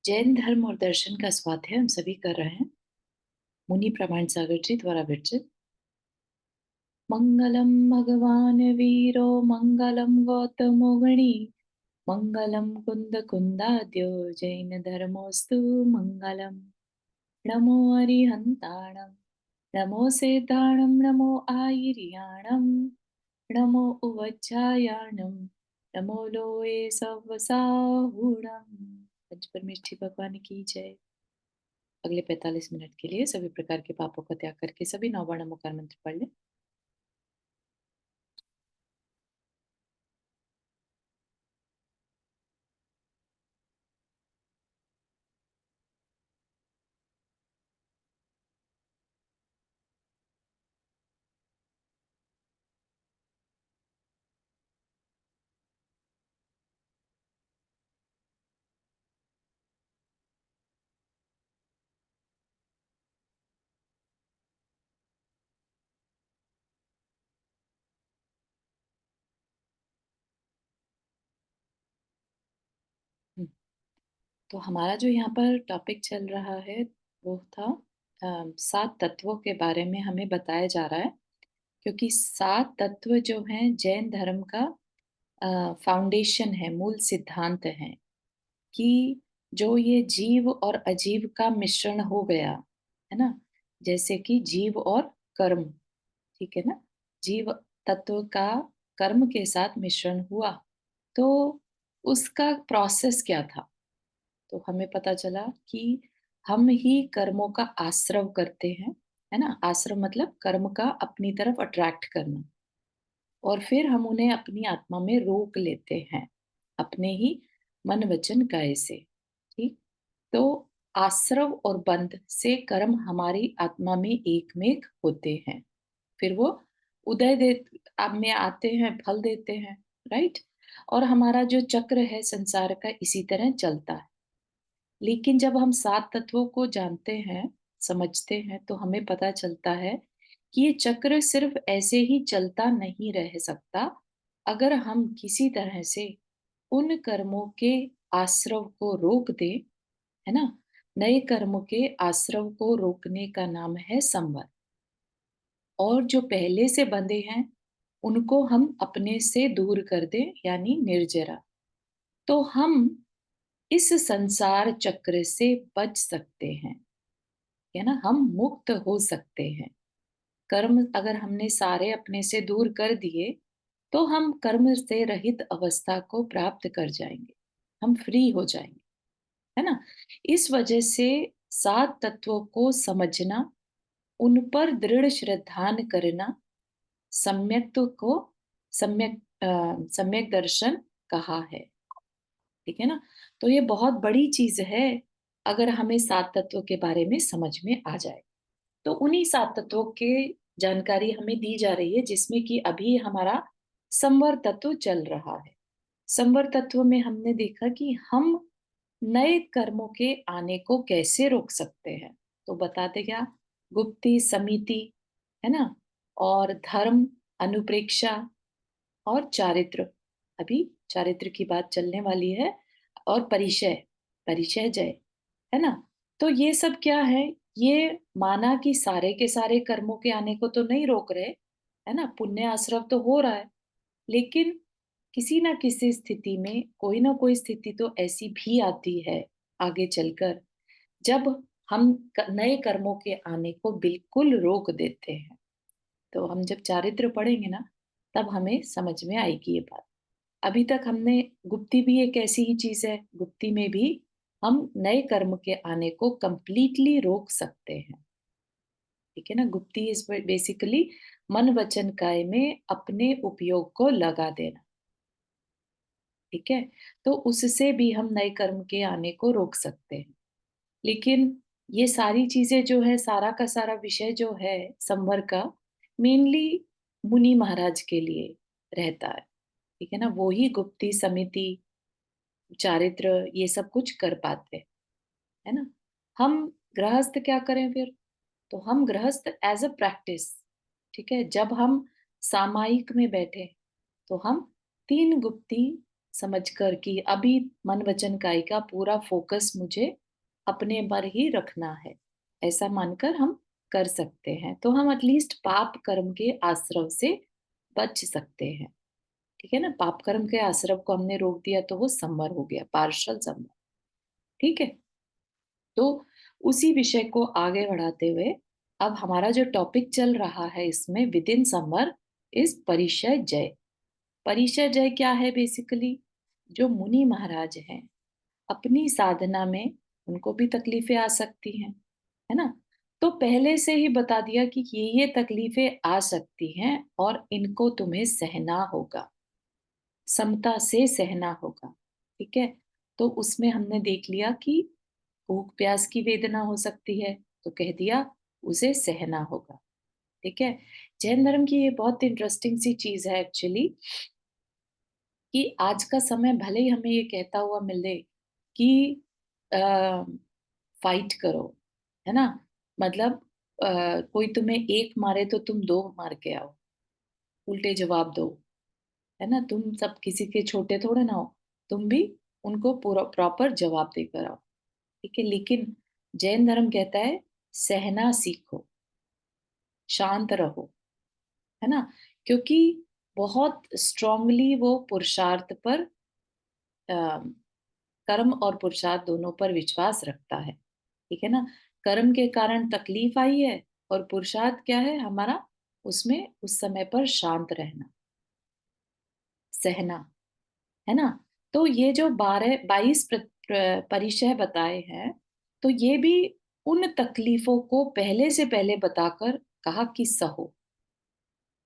जैन धर्म और दर्शन का स्वाध्याय हम सभी कर रहे हैं। मुनि प्रमाण सागर जी द्वारा विरचित। मंगलम भगवान वीरो मंगलम गौतमो गणी मंगलम कुंद कुंदाद्यो जैन धर्मोस्तु मंगलम। नमो अरिहंताणम नमो सेताणम नमो आयिर्याणम नमो उवज्जायाणम नमो लोए सवसाहुणम। पंच परमेष्ठी भगवान की जय। अगले 45 मिनट के लिए सभी प्रकार के पापों का त्याग करके सभी नौवर्ण मुकार मंत्र पढ़ लें। हम्म, तो हमारा जो यहाँ पर टॉपिक चल रहा है वो था 7 तत्वों के बारे में हमें बताया जा रहा है। क्योंकि 7 तत्व जो हैं जैन धर्म का फाउंडेशन है, मूल सिद्धांत है कि जो ये जीव और अजीव का मिश्रण हो गया है ना, जैसे कि जीव और कर्म, ठीक है ना, जीव तत्व का कर्म के साथ मिश्रण हुआ तो उसका प्रोसेस क्या था। तो हमें पता चला कि हम ही कर्मों का आश्रव करते हैं, है ना। आश्रव मतलब कर्म का अपनी तरफ अट्रैक्ट करना, और फिर हम उन्हें अपनी आत्मा में रोक लेते हैं अपने ही मन वचन काया से। ठीक। तो आश्रव और बंध से कर्म हमारी आत्मा में एक में होते हैं, फिर वो उदय दे अब में आते हैं, फल देते हैं। राइट। और हमारा जो चक्र है संसार का इसी तरह चलता है। लेकिन जब हम 7 तत्वों को जानते हैं, समझते हैं, तो हमें पता चलता है कि ये चक्र सिर्फ ऐसे ही चलता नहीं रह सकता अगर हम किसी तरह से उन कर्मों के आश्रव को रोक दें, है ना। नए कर्मों के आश्रव को रोकने का नाम है संवर। और जो पहले से बंधे हैं उनको हम अपने से दूर कर दें, यानी निर्जरा, तो हम इस संसार चक्र से बच सकते हैं, है ना। हम मुक्त हो सकते हैं। कर्म अगर हमने सारे अपने से दूर कर दिए तो हम कर्म से रहित अवस्था को प्राप्त कर जाएंगे, हम फ्री हो जाएंगे, है ना। इस वजह से 7 तत्वों को समझना, उन पर दृढ़ श्रद्धान करना, सम्यक्त्व को सम्यक दर्शन कहा है। ठीक है ना। तो ये बहुत बड़ी चीज है अगर हमें 7 तत्वों के बारे में समझ में आ जाए। तो उन्हीं 7 तत्वों के जानकारी हमें दी जा रही है, जिसमें कि अभी हमारा संवर तत्व चल रहा है। संवर तत्व में हमने देखा कि हम नए कर्मों के आने को कैसे रोक सकते हैं। तो बताते क्या, गुप्ति समिति, है ना, और धर्म, अनुप्रेक्षा, और चारित्र, अभी चारित्र की बात चलने वाली है, और परिचय, परिचय जय, है ना। तो ये सब क्या है, ये माना कि सारे के सारे कर्मों के आने को तो नहीं रोक रहे, है ना, पुण्य आश्रव तो हो रहा है, लेकिन किसी ना किसी स्थिति में कोई ना कोई स्थिति तो ऐसी भी आती है आगे चलकर, जब हम नए कर्मों के आने को बिल्कुल रोक देते हैं। तो हम जब चारित्र पढ़ेंगे ना, तब हमें समझ में आएगी ये बात। अभी तक हमने, गुप्ति भी एक ऐसी ही चीज है, गुप्ति में भी हम नए कर्म के आने को कंप्लीटली रोक सकते हैं। ठीक है ना। गुप्ति इज बेसिकली मन वचन काय में अपने उपयोग को लगा देना। ठीक है। तो उससे भी हम नए कर्म के आने को रोक सकते हैं। लेकिन ये सारी चीजें जो है, सारा का सारा विषय जो है संवर का, मेनली मुनि महाराज के लिए रहता है। ठीक है ना। वो ही गुप्ति समिति चारित्र ये सब कुछ कर पाते हैं, है ना। हम गृहस्थ क्या करें फिर। तो हम गृहस्थ एज अ प्रैक्टिस, ठीक है, जब हम सामायिक में बैठे तो हम 3 गुप्ती समझकर कि अभी मन वचन काया का पूरा फोकस मुझे अपने पर ही रखना है, ऐसा मानकर हम कर सकते हैं। तो हम एटलीस्ट पाप कर्म के आश्रव से बच सकते हैं। ठीक है ना? पाप कर्म के आश्रव को हमने रोक दिया तो वो समर हो गया, पार्शल समर। ठीक है? तो उसी विषय को आगे बढ़ाते हुए अब हमारा जो टॉपिक चल रहा है इसमें विद इन समर इज परिचय जय। परिचय जय क्या है? बेसिकली जो मुनि महाराज हैं अपनी साधना में उनको भी तकलीफें आ सकती हैं, है ना? तो पहले से ही बता दिया कि ये तकलीफें आ सकती हैं और इनको तुम्हें सहना होगा, समता से सहना होगा। ठीक है? तो उसमें हमने देख लिया कि भूख प्यास की वेदना हो सकती है, तो कह दिया उसे सहना होगा। ठीक है? जैन धर्म की ये बहुत इंटरेस्टिंग सी चीज है एक्चुअली, कि आज का समय भले ही हमें ये कहता हुआ मिले कि फाइट करो, है ना? मतलब कोई तुम्हें एक मारे तो तुम दो मार के आओ, उल्टे जवाब दो, है ना? तुम सब किसी के छोटे थोड़े ना हो, तुम भी उनको पूरा प्रॉपर जवाब देकर आओ। ठीक है? लेकिन जैन धर्म कहता है सहना सीखो, शांत रहो, है ना? क्योंकि बहुत स्ट्रांगली वो पुरुषार्थ पर, कर्म और पुरुषार्थ दोनों पर विश्वास रखता है। ठीक है ना? कर्म के कारण तकलीफ आई है और पुरुषार्थ क्या है हमारा? उसमें उस समय पर शांत रहना, सहना, है ना? तो ये जो 12-22 परिचय बताए हैं, तो ये भी उन तकलीफों को पहले से पहले बताकर कहा कि सहो।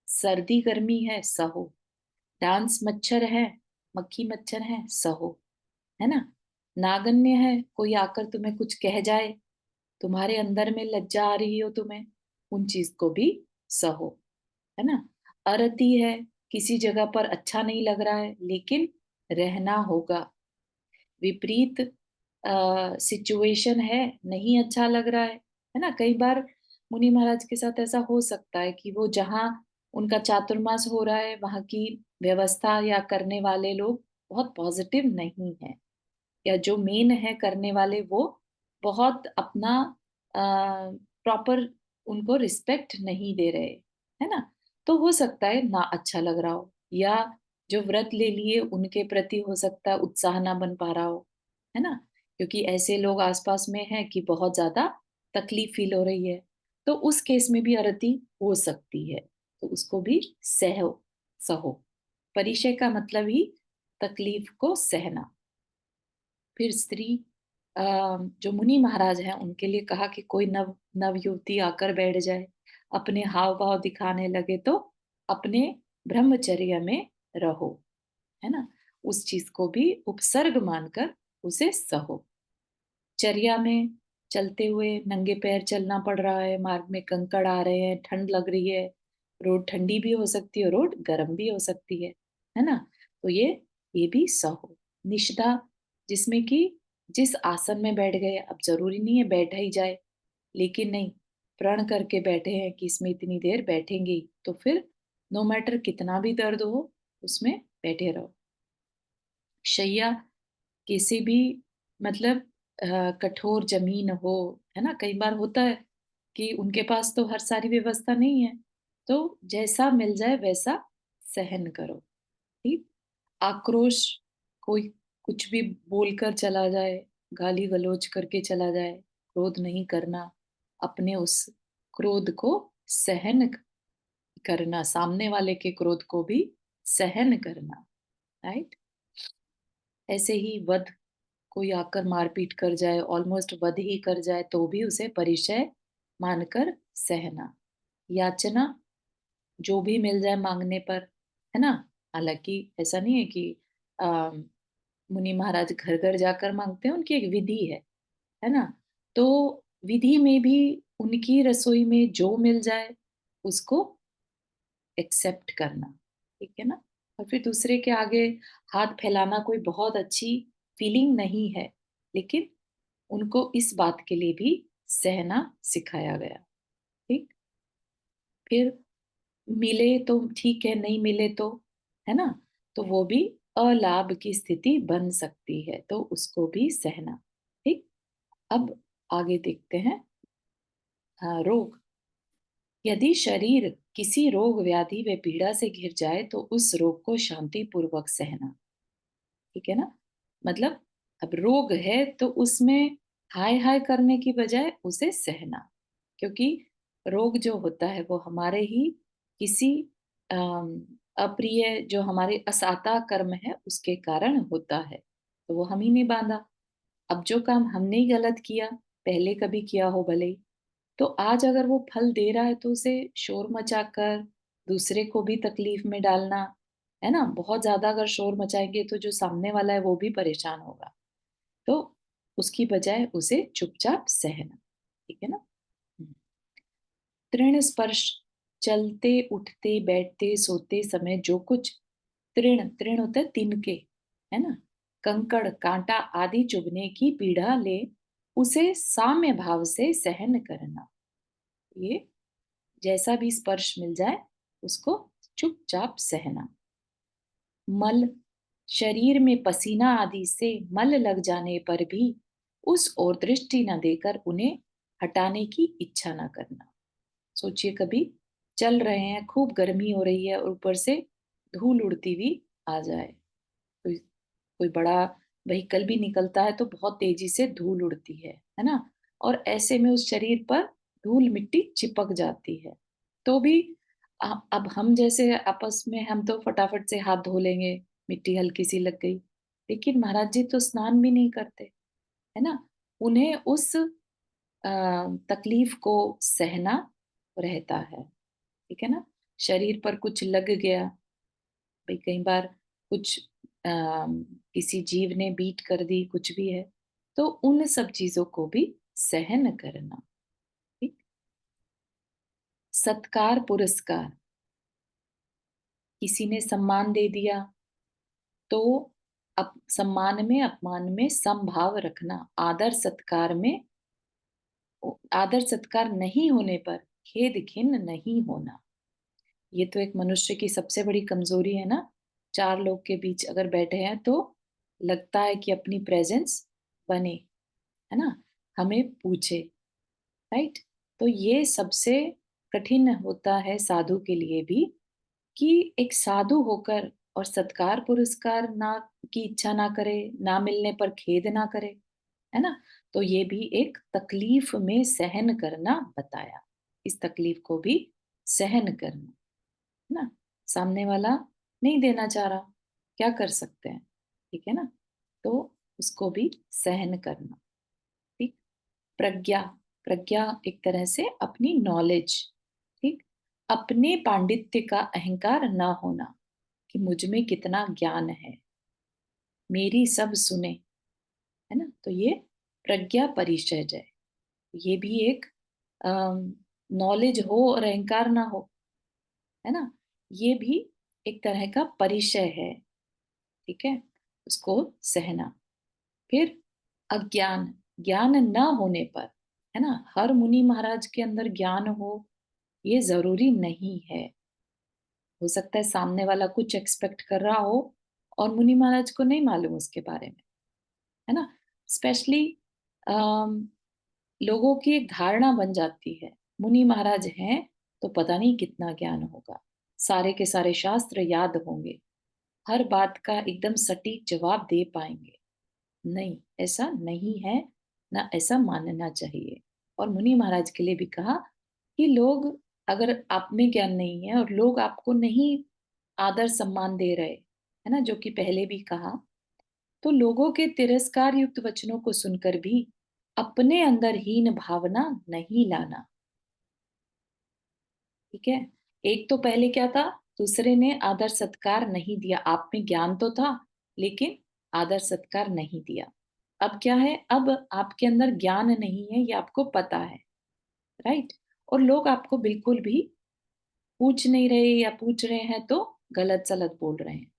सर्दी गर्मी है, सहो। डांस मच्छर है, मक्खी मच्छर है, सहो, है ना? नागन्य है, कोई आकर तुम्हें कुछ कह जाए, तुम्हारे अंदर में लज्जा आ रही हो तुम्हें, उन चीज को भी सहो, है ना? अरति है, किसी जगह पर अच्छा नहीं लग रहा है लेकिन रहना होगा। विपरीत सिचुएशन है, नहीं अच्छा लग रहा है ना? कई बार मुनि महाराज के साथ ऐसा हो सकता है कि वो जहाँ उनका चातुर्मास हो रहा है वहां की व्यवस्था या करने वाले लोग बहुत पॉजिटिव नहीं है, या जो मेन है करने वाले वो बहुत अपना प्रॉपर उनको रिस्पेक्ट नहीं दे रहे, है ना? तो हो सकता है ना अच्छा लग रहा हो, या जो व्रत ले लिए उनके प्रति हो सकता है उत्साह ना बन पा रहा हो, है ना? क्योंकि ऐसे लोग आसपास में हैं कि बहुत ज्यादा तकलीफ फील हो रही है, तो उस केस में भी अरति हो सकती है, तो उसको भी सहो। सहो परिचय का मतलब ही तकलीफ को सहना। फिर स्त्री, जो मुनि महाराज हैं उनके लिए कहा कि कोई नव नव युवती आकर बैठ जाए, अपने हाव भाव दिखाने लगे तो अपने ब्रह्मचर्य में रहो, है ना? उस चीज को भी उपसर्ग मानकर उसे सहो। चर्या में चलते हुए नंगे पैर चलना पड़ रहा है, मार्ग में कंकड़ आ रहे हैं, ठंड लग रही है, रोड ठंडी भी हो सकती है, रोड गर्म भी हो सकती है ना? तो ये भी सहो। निषदा, जिसमें कि जिस आसन में बैठ गए, अब जरूरी नहीं है बैठा ही जाए, लेकिन नहीं, प्रण करके बैठे हैं कि इसमें इतनी देर बैठेंगे ही, तो फिर नो मैटर कितना भी दर्द हो उसमें बैठे रहो। शैया, किसी भी मतलब कठोर जमीन हो, है ना? कई बार होता है कि उनके पास तो हर सारी व्यवस्था नहीं है, तो जैसा मिल जाए वैसा सहन करो। ठीक? आक्रोश, कोई कुछ भी बोलकर चला जाए, गाली गलौज करके चला जाए, क्रोध नहीं करना, अपने उस क्रोध को सहन करना, सामने वाले के क्रोध को भी सहन करना। राइट? ऐसे ही वध, कोई आकर मारपीट कर जाए, ऑलमोस्ट वध ही कर जाए, तो भी उसे परिचय मानकर सहना। याचना, जो भी मिल जाए मांगने पर, है ना? हालांकि ऐसा नहीं है कि मुनि महाराज घर घर जाकर मांगते हैं, उनकी एक विधि है ना? तो विधि में भी उनकी रसोई में जो मिल जाए उसको एक्सेप्ट करना। ठीक है ना? और फिर दूसरे के आगे हाथ फैलाना कोई बहुत अच्छी फीलिंग नहीं है, लेकिन उनको इस बात के लिए भी सहना सिखाया गया। ठीक? फिर मिले तो ठीक है, नहीं मिले तो, है ना? तो वो भी अलाभ की स्थिति बन सकती है, तो उसको भी सहना। ठीक। अब आगे देखते हैं। रोग। यदि शरीर किसी रोग व्याधि व पीड़ा से घिर जाए तो उस रोग को शांति पूर्वक सहना। ठीक है ना। मतलब अब रोग है तो उसमें हाय हाय करने की बजाय उसे सहना, क्योंकि रोग जो होता है वो हमारे ही किसी अम, अप्रिय, जो हमारे असाता कर्म है उसके कारण होता है, तो वो हम ही ने बांधा। अब जो काम हमने ही गलत किया, पहले कभी किया हो भले ही, तो आज अगर वो फल दे रहा है तो उसे शोर मचाकर दूसरे को भी तकलीफ में डालना, है ना। बहुत ज्यादा अगर शोर मचाएंगे तो जो सामने वाला है वो भी परेशान होगा। तो उसकी बजाय उसे चुपचाप सहना। ठीक है ना। हम्म। तृण स्पर्श। चलते उठते बैठते सोते समय जो कुछ तृण, तृण होता है तिनके, है ना, कंकड़ कांटा आदि चुभने की पीड़ा ले, उसे साम्य भाव से सहन करना। ये जैसा भी स्पर्श मिल जाए उसको चुपचाप सहना। मल। शरीर में पसीना आदि से मल लग जाने पर भी उस ओर दृष्टि न देकर उन्हें हटाने की इच्छा न करना। सोचिए कभी चल रहे हैं, खूब गर्मी हो रही है और ऊपर से धूल उड़ती हुई आ जाए, कोई कोई बड़ा व्हीकल भी निकलता है तो बहुत तेजी से धूल उड़ती है ना। और ऐसे में उस शरीर पर धूल मिट्टी चिपक जाती है, तो भी अब हम जैसे आपस में हम तो फटाफट से हाथ धो लेंगे, मिट्टी हल्की सी लग गई, लेकिन महाराज जी तो स्नान भी नहीं करते, है ना। उन्हें उस तकलीफ को सहना रहता है। ठीक है ना। शरीर पर कुछ लग गया, भाई कई बार कुछ किसी जीव ने बीट कर दी, कुछ भी है, तो उन सब चीजों को भी सहन करना। ठीक। सत्कार पुरस्कार। किसी ने सम्मान दे दिया तो सम्मान में अपमान में समभाव रखना। आदर सत्कार नहीं होने पर खेद खिन्न नहीं होना। ये तो एक मनुष्य की सबसे बड़ी कमजोरी है ना। चार लोग के बीच अगर बैठे हैं तो लगता है कि अपनी प्रेजेंस बने, है ना, हमें पूछे। राइट। तो ये सबसे कठिन होता है साधु के लिए भी, कि एक साधु होकर और सत्कार पुरस्कार ना की इच्छा ना करे, ना मिलने पर खेद ना करे, है ना। तो ये भी एक तकलीफ में सहन करना बताया। इस तकलीफ को भी सहन करना, है ना। सामने वाला नहीं देना चाह रहा, क्या कर सकते हैं। ठीक है ना। तो उसको भी सहन करना। ठीक। प्रज्ञा। प्रज्ञा एक तरह से अपनी नॉलेज। ठीक। अपने पांडित्य का अहंकार ना होना, कि मुझ में कितना ज्ञान है, मेरी सब सुने, है ना। तो ये प्रज्ञा परिचय है। ये भी एक नॉलेज हो और अहंकार ना हो, है ना, ये भी एक तरह का परिचय है। ठीक है। उसको सहना। फिर अज्ञान। ज्ञान न होने पर, है ना, हर मुनि महाराज के अंदर ज्ञान हो ये जरूरी नहीं है। हो सकता है सामने वाला कुछ एक्सपेक्ट कर रहा हो और मुनि महाराज को नहीं मालूम उसके बारे में, है ना। स्पेशली लोगों की एक धारणा बन जाती है, मुनि महाराज हैं तो पता नहीं कितना ज्ञान होगा, सारे के सारे शास्त्र याद होंगे, हर बात का एकदम सटीक जवाब दे पाएंगे। नहीं, ऐसा नहीं है, ना ऐसा मानना चाहिए। और मुनि महाराज के लिए भी कहा कि लोग, अगर आप में ज्ञान नहीं है और लोग आपको नहीं आदर सम्मान दे रहे, है ना, जो कि पहले भी कहा, तो लोगों के तिरस्कार युक्त वचनों को सुनकर भी अपने अंदर हीन भावना नहीं लाना। ठीक है। एक तो पहले क्या था, दूसरे ने आदर सत्कार नहीं दिया, आप में ज्ञान तो था लेकिन आदर सत्कार नहीं दिया। अब क्या है, अब आपके अंदर ज्ञान नहीं है, ये आपको पता है। राइट। और लोग आपको बिल्कुल भी पूछ नहीं रहे, या पूछ रहे हैं तो गलत सलत बोल रहे हैं।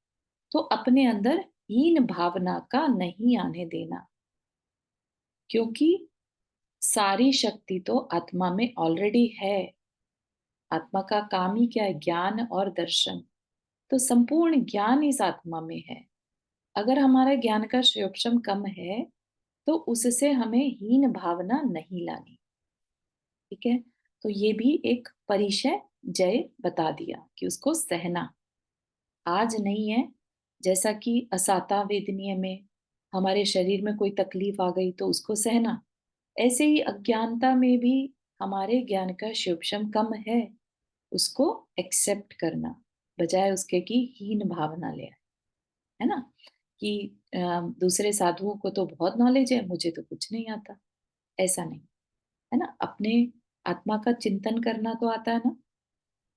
तो अपने अंदर हीन भावना का नहीं आने देना, क्योंकि सारी शक्ति तो आत्मा में ऑलरेडी है। आत्मा का काम ही क्या है, ज्ञान और दर्शन। तो संपूर्ण ज्ञान इस आत्मा में है। अगर हमारा ज्ञान का क्षोभशम कम है तो उससे हमें हीन भावना नहीं लानी। ठीक है, तो ये भी एक परिचय जय बता दिया कि उसको सहना आज नहीं है। जैसा कि असाता वेदनीय में हमारे शरीर में कोई तकलीफ आ गई तो उसको सहना, ऐसे ही अज्ञानता में भी हमारे ज्ञान का क्षोभशम कम है, उसको एक्सेप्ट करना, बजाय उसके कि हीन भावना ले आए। है ना, कि दूसरे साधुओं को तो बहुत नॉलेज है, मुझे तो कुछ नहीं आता, ऐसा नहीं। है ना, अपने आत्मा का चिंतन करना तो आता है ना,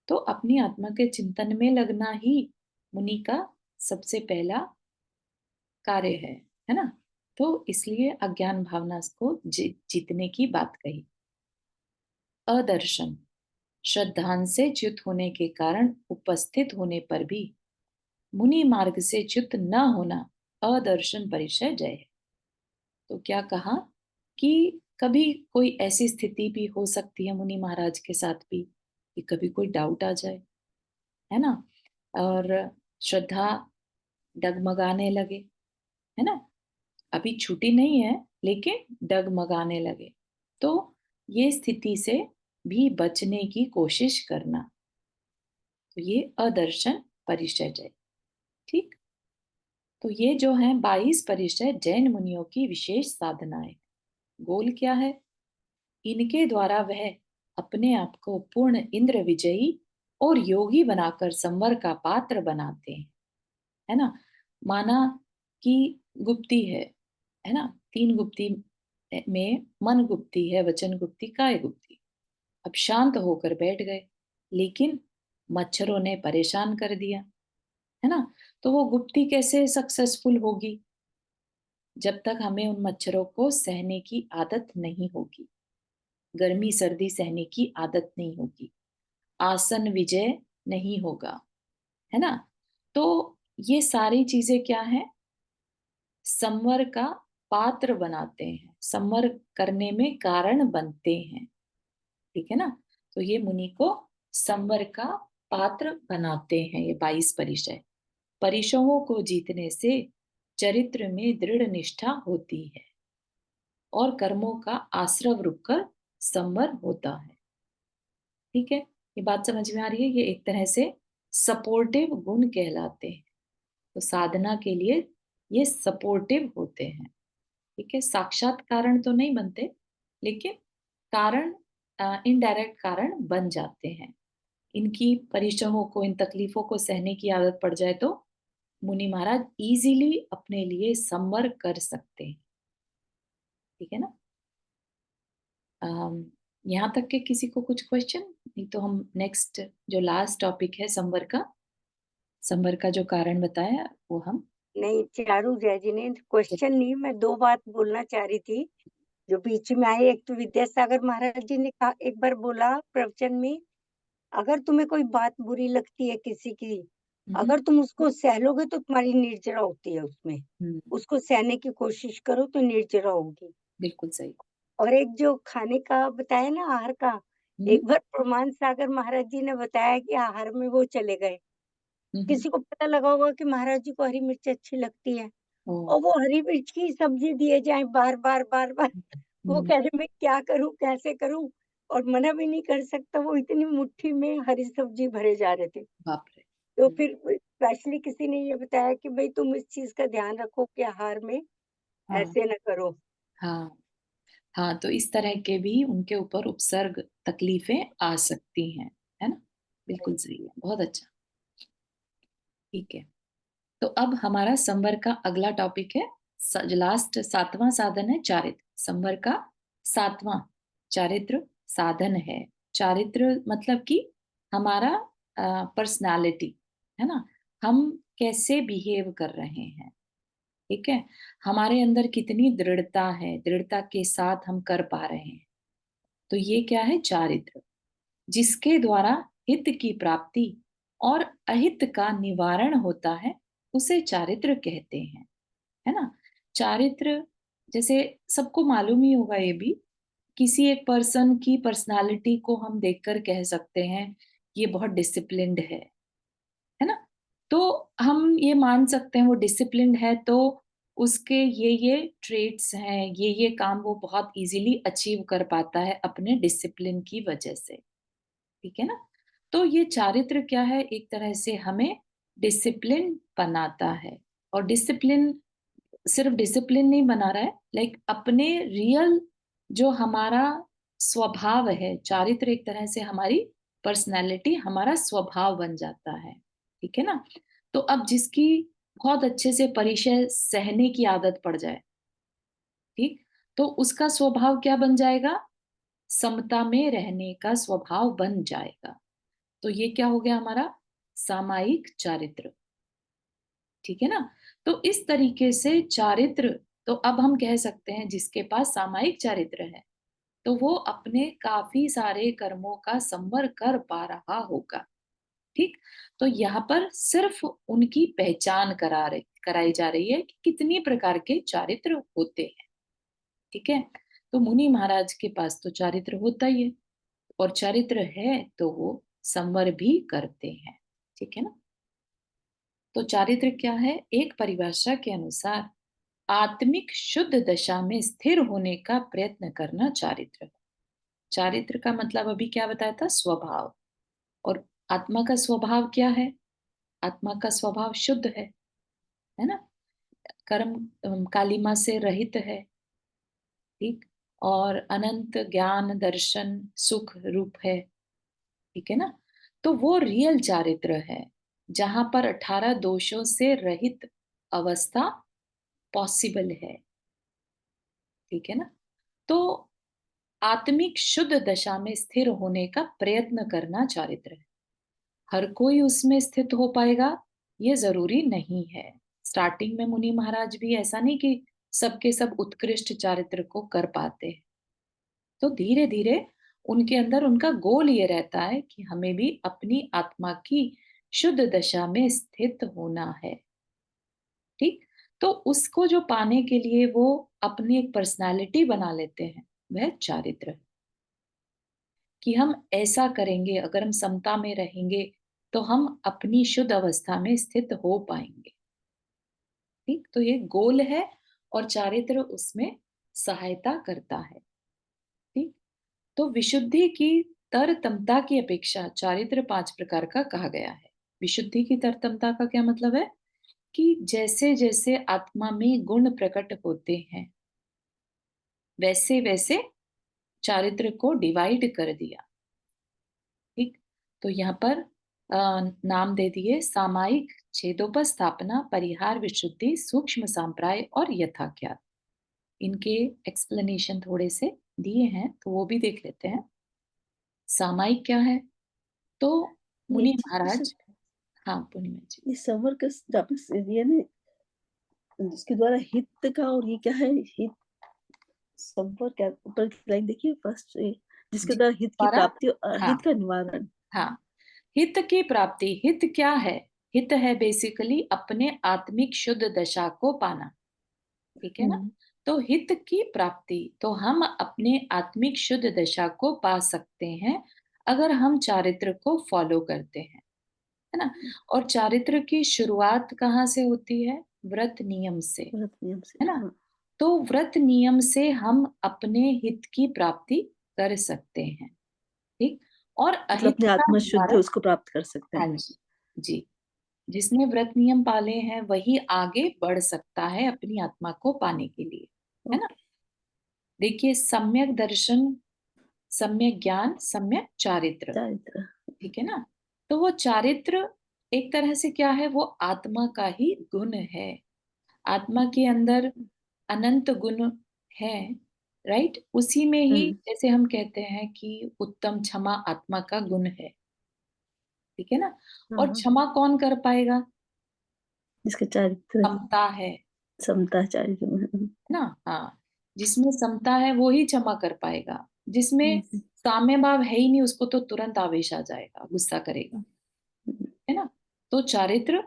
तो अपनी आत्मा के चिंतन में लगना ही मुनि का सबसे पहला कार्य है ना। तो इसलिए अज्ञान भावना को जीतने की बात कही। अदर्शन, श्रद्धान से च्युत होने के कारण उपस्थित होने पर भी मुनि मार्ग से च्युत न होना अदर्शन परिचय जय है। तो क्या कहा कि कभी कोई ऐसी स्थिति भी हो सकती है मुनि महाराज के साथ भी कि कभी कोई डाउट आ जाए, है ना, और श्रद्धा डगमगाने लगे, है ना, अभी छूटी नहीं है लेकिन डगमगाने लगे, तो ये स्थिति से भी बचने की कोशिश करना, तो ये अदर्शन परिचय जय। ठीक, तो ये जो है 22 परिचय जैन मुनियों की विशेष साधनाएं। गोल क्या है, इनके द्वारा वह अपने आप को पूर्ण इंद्र विजयी और योगी बनाकर संवर का पात्र बनाते हैं। है ना, माना कि गुप्ती है ना, तीन गुप्ती में मन गुप्ती है, वचन गुप्ती, काय गुप्ती। अब शांत होकर बैठ गए, लेकिन मच्छरों ने परेशान कर दिया, है ना, तो वो गुप्ती कैसे सक्सेसफुल होगी जब तक हमें उन मच्छरों को सहने की आदत नहीं होगी, गर्मी सर्दी सहने की आदत नहीं होगी, आसन विजय नहीं होगा, है ना। तो ये सारी चीजें क्या है, संवर का पात्र बनाते हैं, संवर करने में कारण बनते हैं। ठीक है ना, तो ये मुनि को संवर का पात्र बनाते हैं। ये 22 परिचय, परिचयों को जीतने से चरित्र में दृढ़ निष्ठा होती है और कर्मों का आश्रव रुककर संवर होता है। ठीक है, ये बात समझ में आ रही है, ये एक तरह से सपोर्टिव गुण कहलाते हैं। तो साधना के लिए ये सपोर्टिव होते हैं। ठीक है, साक्षात कारण तो नहीं बनते, लेकिन कारण, इनडायरेक्ट कारण बन जाते हैं। इनकी परिश्रमों को, इन तकलीफों को सहने की आदत पड़ जाए तो मुनि महाराज इजीली अपने लिए संवर कर सकते हैं। ठीक है ना, यहाँ तक के किसी को कुछ क्वेश्चन, नहीं तो हम नेक्स्ट जो लास्ट टॉपिक है संवर का, संवर का जो कारण बताया वो हम। नहीं, चारू जय जी ने क्वेश्चन नहीं, मैं 2 बात बोलना चाह रही थी, जो बीच में आई। एक तो विद्यासागर महाराज जी ने कहा, एक बार बोला प्रवचन में, अगर तुम्हें कोई बात बुरी लगती है किसी की, हम्म। अगर तुम उसको सह लोगे तो तुम्हारी निर्जरा होती है उसमें। हम्म, उसको सहने की कोशिश करो तो निर्जरा होगी। बिल्कुल सही। और एक जो खाने का बताया ना, आहार का, हम्म। एक बार प्रमाण सागर महाराज जी ने बताया कि आहार में वो चले गए। हम्म। किसी को पता लगा होगा कि महाराज जी को हरी मिर्च अच्छी लगती है, ओ। और वो हरी मिर्च की सब्जी दिए जाए बार-बार, बार-बार। वो हम्म। कह रहे मैं क्या करूँ, कैसे करूँ? और मना भी नहीं कर सकता, वो इतनी मुट्ठी में हरी सब्जी भरे जा रहे थे। बाप रे। तो फिर स्पेशली किसी ने ये बताया कि भई तुम इस चीज़ का ध्यान रखो कि आहार में हाँ। ऐसे ना करो। हाँ। हाँ, तो इस तरह के भी उनके ऊपर उपसर्ग तकलीफें आ सकती हैं, है ना, बिल्कुल सही है, बहुत अच्छा। ठीक है, तो अब हमारा संवर का अगला टॉपिक है, लास्ट 7वां साधन है चारित्र। संवर का 7वां चारित्र साधन है। चारित्र मतलब कि हमारा पर्सनालिटी, है ना, हम कैसे बिहेव कर रहे हैं। ठीक है, हमारे अंदर कितनी दृढ़ता है, दृढ़ता के साथ हम कर पा रहे हैं, तो ये क्या है, चारित्र, जिसके द्वारा हित की प्राप्ति और अहित का निवारण होता है, उसे चारित्र कहते हैं। है ना, चारित्र जैसे सबको मालूम ही होगा, ये भी किसी एक पर्सन की पर्सनालिटी को हम देखकर कह सकते हैं ये बहुत डिसिप्लिन्ड है ना, तो हम ये मान सकते हैं वो डिसिप्लिन्ड है, तो उसके ये ट्रेट्स हैं, ये काम वो बहुत इजीली अचीव कर पाता है अपने डिसिप्लिन की वजह से, ठीक है ना? तो ये चारित्र क्या है, एक तरह से हमें डिसिप्लिन बनाता है। और डिसिप्लिन सिर्फ डिसिप्लिन नहीं बना रहा है, लाइक अपने रियल जो हमारा स्वभाव है, चारित्र एक तरह से हमारी पर्सनैलिटी, हमारा स्वभाव बन जाता है, ठीक है ना? तो अब जिसकी बहुत अच्छे से परिचय सहने की आदत पड़ जाए, ठीक? तो उसका स्वभाव क्या बन जाएगा? समता में रहने का स्वभाव बन जाएगा। तो ये क्या हो गया हमारा? सामायिक चारित्र, ठीक है ना? तो इस तरीके से चारित्र, तो अब हम कह सकते हैं जिसके पास सामायिक चारित्र है, तो वो अपने काफ़ी सारे कर्मों का संवर कर पा रहा होगा, ठीक? तो यहाँ पर सिर्फ उनकी पहचान कराई जा रही है कि कितनी प्रकार के चारित्र होते हैं, ठीक है? तो मुनि महाराज के पास तो चारित्र होता ही है, और चारित्र है तो वो संवर भी करते हैं, ठीक है ना? तो चारित्र क्या है? एक परिभाषा के अनुसार आत्मिक शुद्ध दशा में स्थिर होने का प्रयत्न करना चारित्र है। चारित्र का मतलब अभी क्या बताया था? स्वभाव। और आत्मा का स्वभाव क्या है? आत्मा का स्वभाव शुद्ध है ना? कर्म कालिमा से रहित है, ठीक? और अनंत ज्ञान दर्शन सुख रूप है, ठीक है ना? तो वो रियल चारित्र है, जहां पर 18 दोषों से रहित अवस्था पॉसिबल है, ठीक है ना? तो आत्मिक शुद्ध दशा में स्थिर होने का प्रयत्न करना चारित्र है। हर कोई उसमें स्थित हो पाएगा, ये जरूरी नहीं है। स्टार्टिंग में मुनि महाराज भी ऐसा नहीं कि सबके सब उत्कृष्ट चारित्र को कर पाते हैं। तो धीरे धीरे उनके अंदर उनका गोल ये रहता है कि हमें भी अपनी आत्मा की शुद्ध दशा में स्थित होना है, ठीक? तो उसको जो पाने के लिए वो अपनी एक पर्सनालिटी बना लेते हैं, वह चारित्र है। कि हम ऐसा करेंगे, अगर हम समता में रहेंगे, तो हम अपनी शुद्ध अवस्था में स्थित हो पाएंगे, ठीक? तो ये गोल है, और चारित्र उसमें सहायता करता है, ठीक? तो विशुद्धि की तरतमता की अपेक्षा चारित्र 5 प्रकार का कहा गया है। विशुद्धि की तरतमता का क्या मतलब है? कि जैसे जैसे आत्मा में गुण प्रकट होते हैं, वैसे वैसे चारित्र को डिवाइड कर दिया, ठीक? तो यहाँ पर नाम दे दिए: सामायिक, छेदोपस्थापना, परिहार, विशुद्धि, सूक्ष्म सांप्राय और यथाख्यात। इनके एक्सप्लेनेशन थोड़े से दिए हैं, तो वो भी देख लेते हैं। सामायिक क्या है? तो मुनि एक चीज पूछ महाराज, सकते हाँ पूर्णिमा जी। हैं? ये संवर का वापस ये ना, जिसके द्वारा हित का, और ये क्या है हित? संवर क्या, ऊपर की लाइन देखिए फर्स्ट, जिसके द्वारा हित की द्वारा, प्राप्ति और हाँ अहित का निवारण। हाँ, हित की प्राप्ति। हित क्या है? हित है बेसिकली अपने आत्मिक शुद्ध दशा को पाना, ठीक है ना? हम्म, तो हित की प्राप्ति, तो हम अपने आत्मिक शुद्ध दशा को पा सकते हैं अगर हम चारित्र को फॉलो करते हैं, है ना? और चारित्र की शुरुआत कहाँ से होती है? व्रत नियम से, व्रत नियम से, है ना? हाँ। तो व्रत नियम से हम अपने हित की प्राप्ति कर सकते हैं, ठीक? और मतलब अहित अपने का आत्मा शुद्ध है निवारण, उसको प्राप्त कर सकते हाँ हैं। जी, जी। जिसने व्रत नियम पाले हैं वही आगे बढ़ सकता है अपनी आत्मा को पाने के लिए, है ना? ओके। देखिए, सम्यक दर्शन, सम्यक ज्ञान, सम्यक चारित्र, चारित्र। ठीक है ना? तो वो चारित्र एक तरह से क्या है? वो आत्मा का ही गुण है। आत्मा के अंदर अनंत गुण है, राइट? उसी में ही हम्म, जैसे हम कहते हैं कि उत्तम क्षमा आत्मा का गुण है, ठीक है ना? हाँ और हाँ। क्षमा कौन कर पाएगा? जिसके चारित्र समता है समता चारित्र में, ना? हाँ, जिसमें समता है वो ही क्षमा कर पाएगा। जिसमें हम्म, साम्य भाव है ही नहीं, उसको तो तुरंत आवेश आ जाएगा, गुस्सा करेगा, हम्म, है ना? तो चारित्र,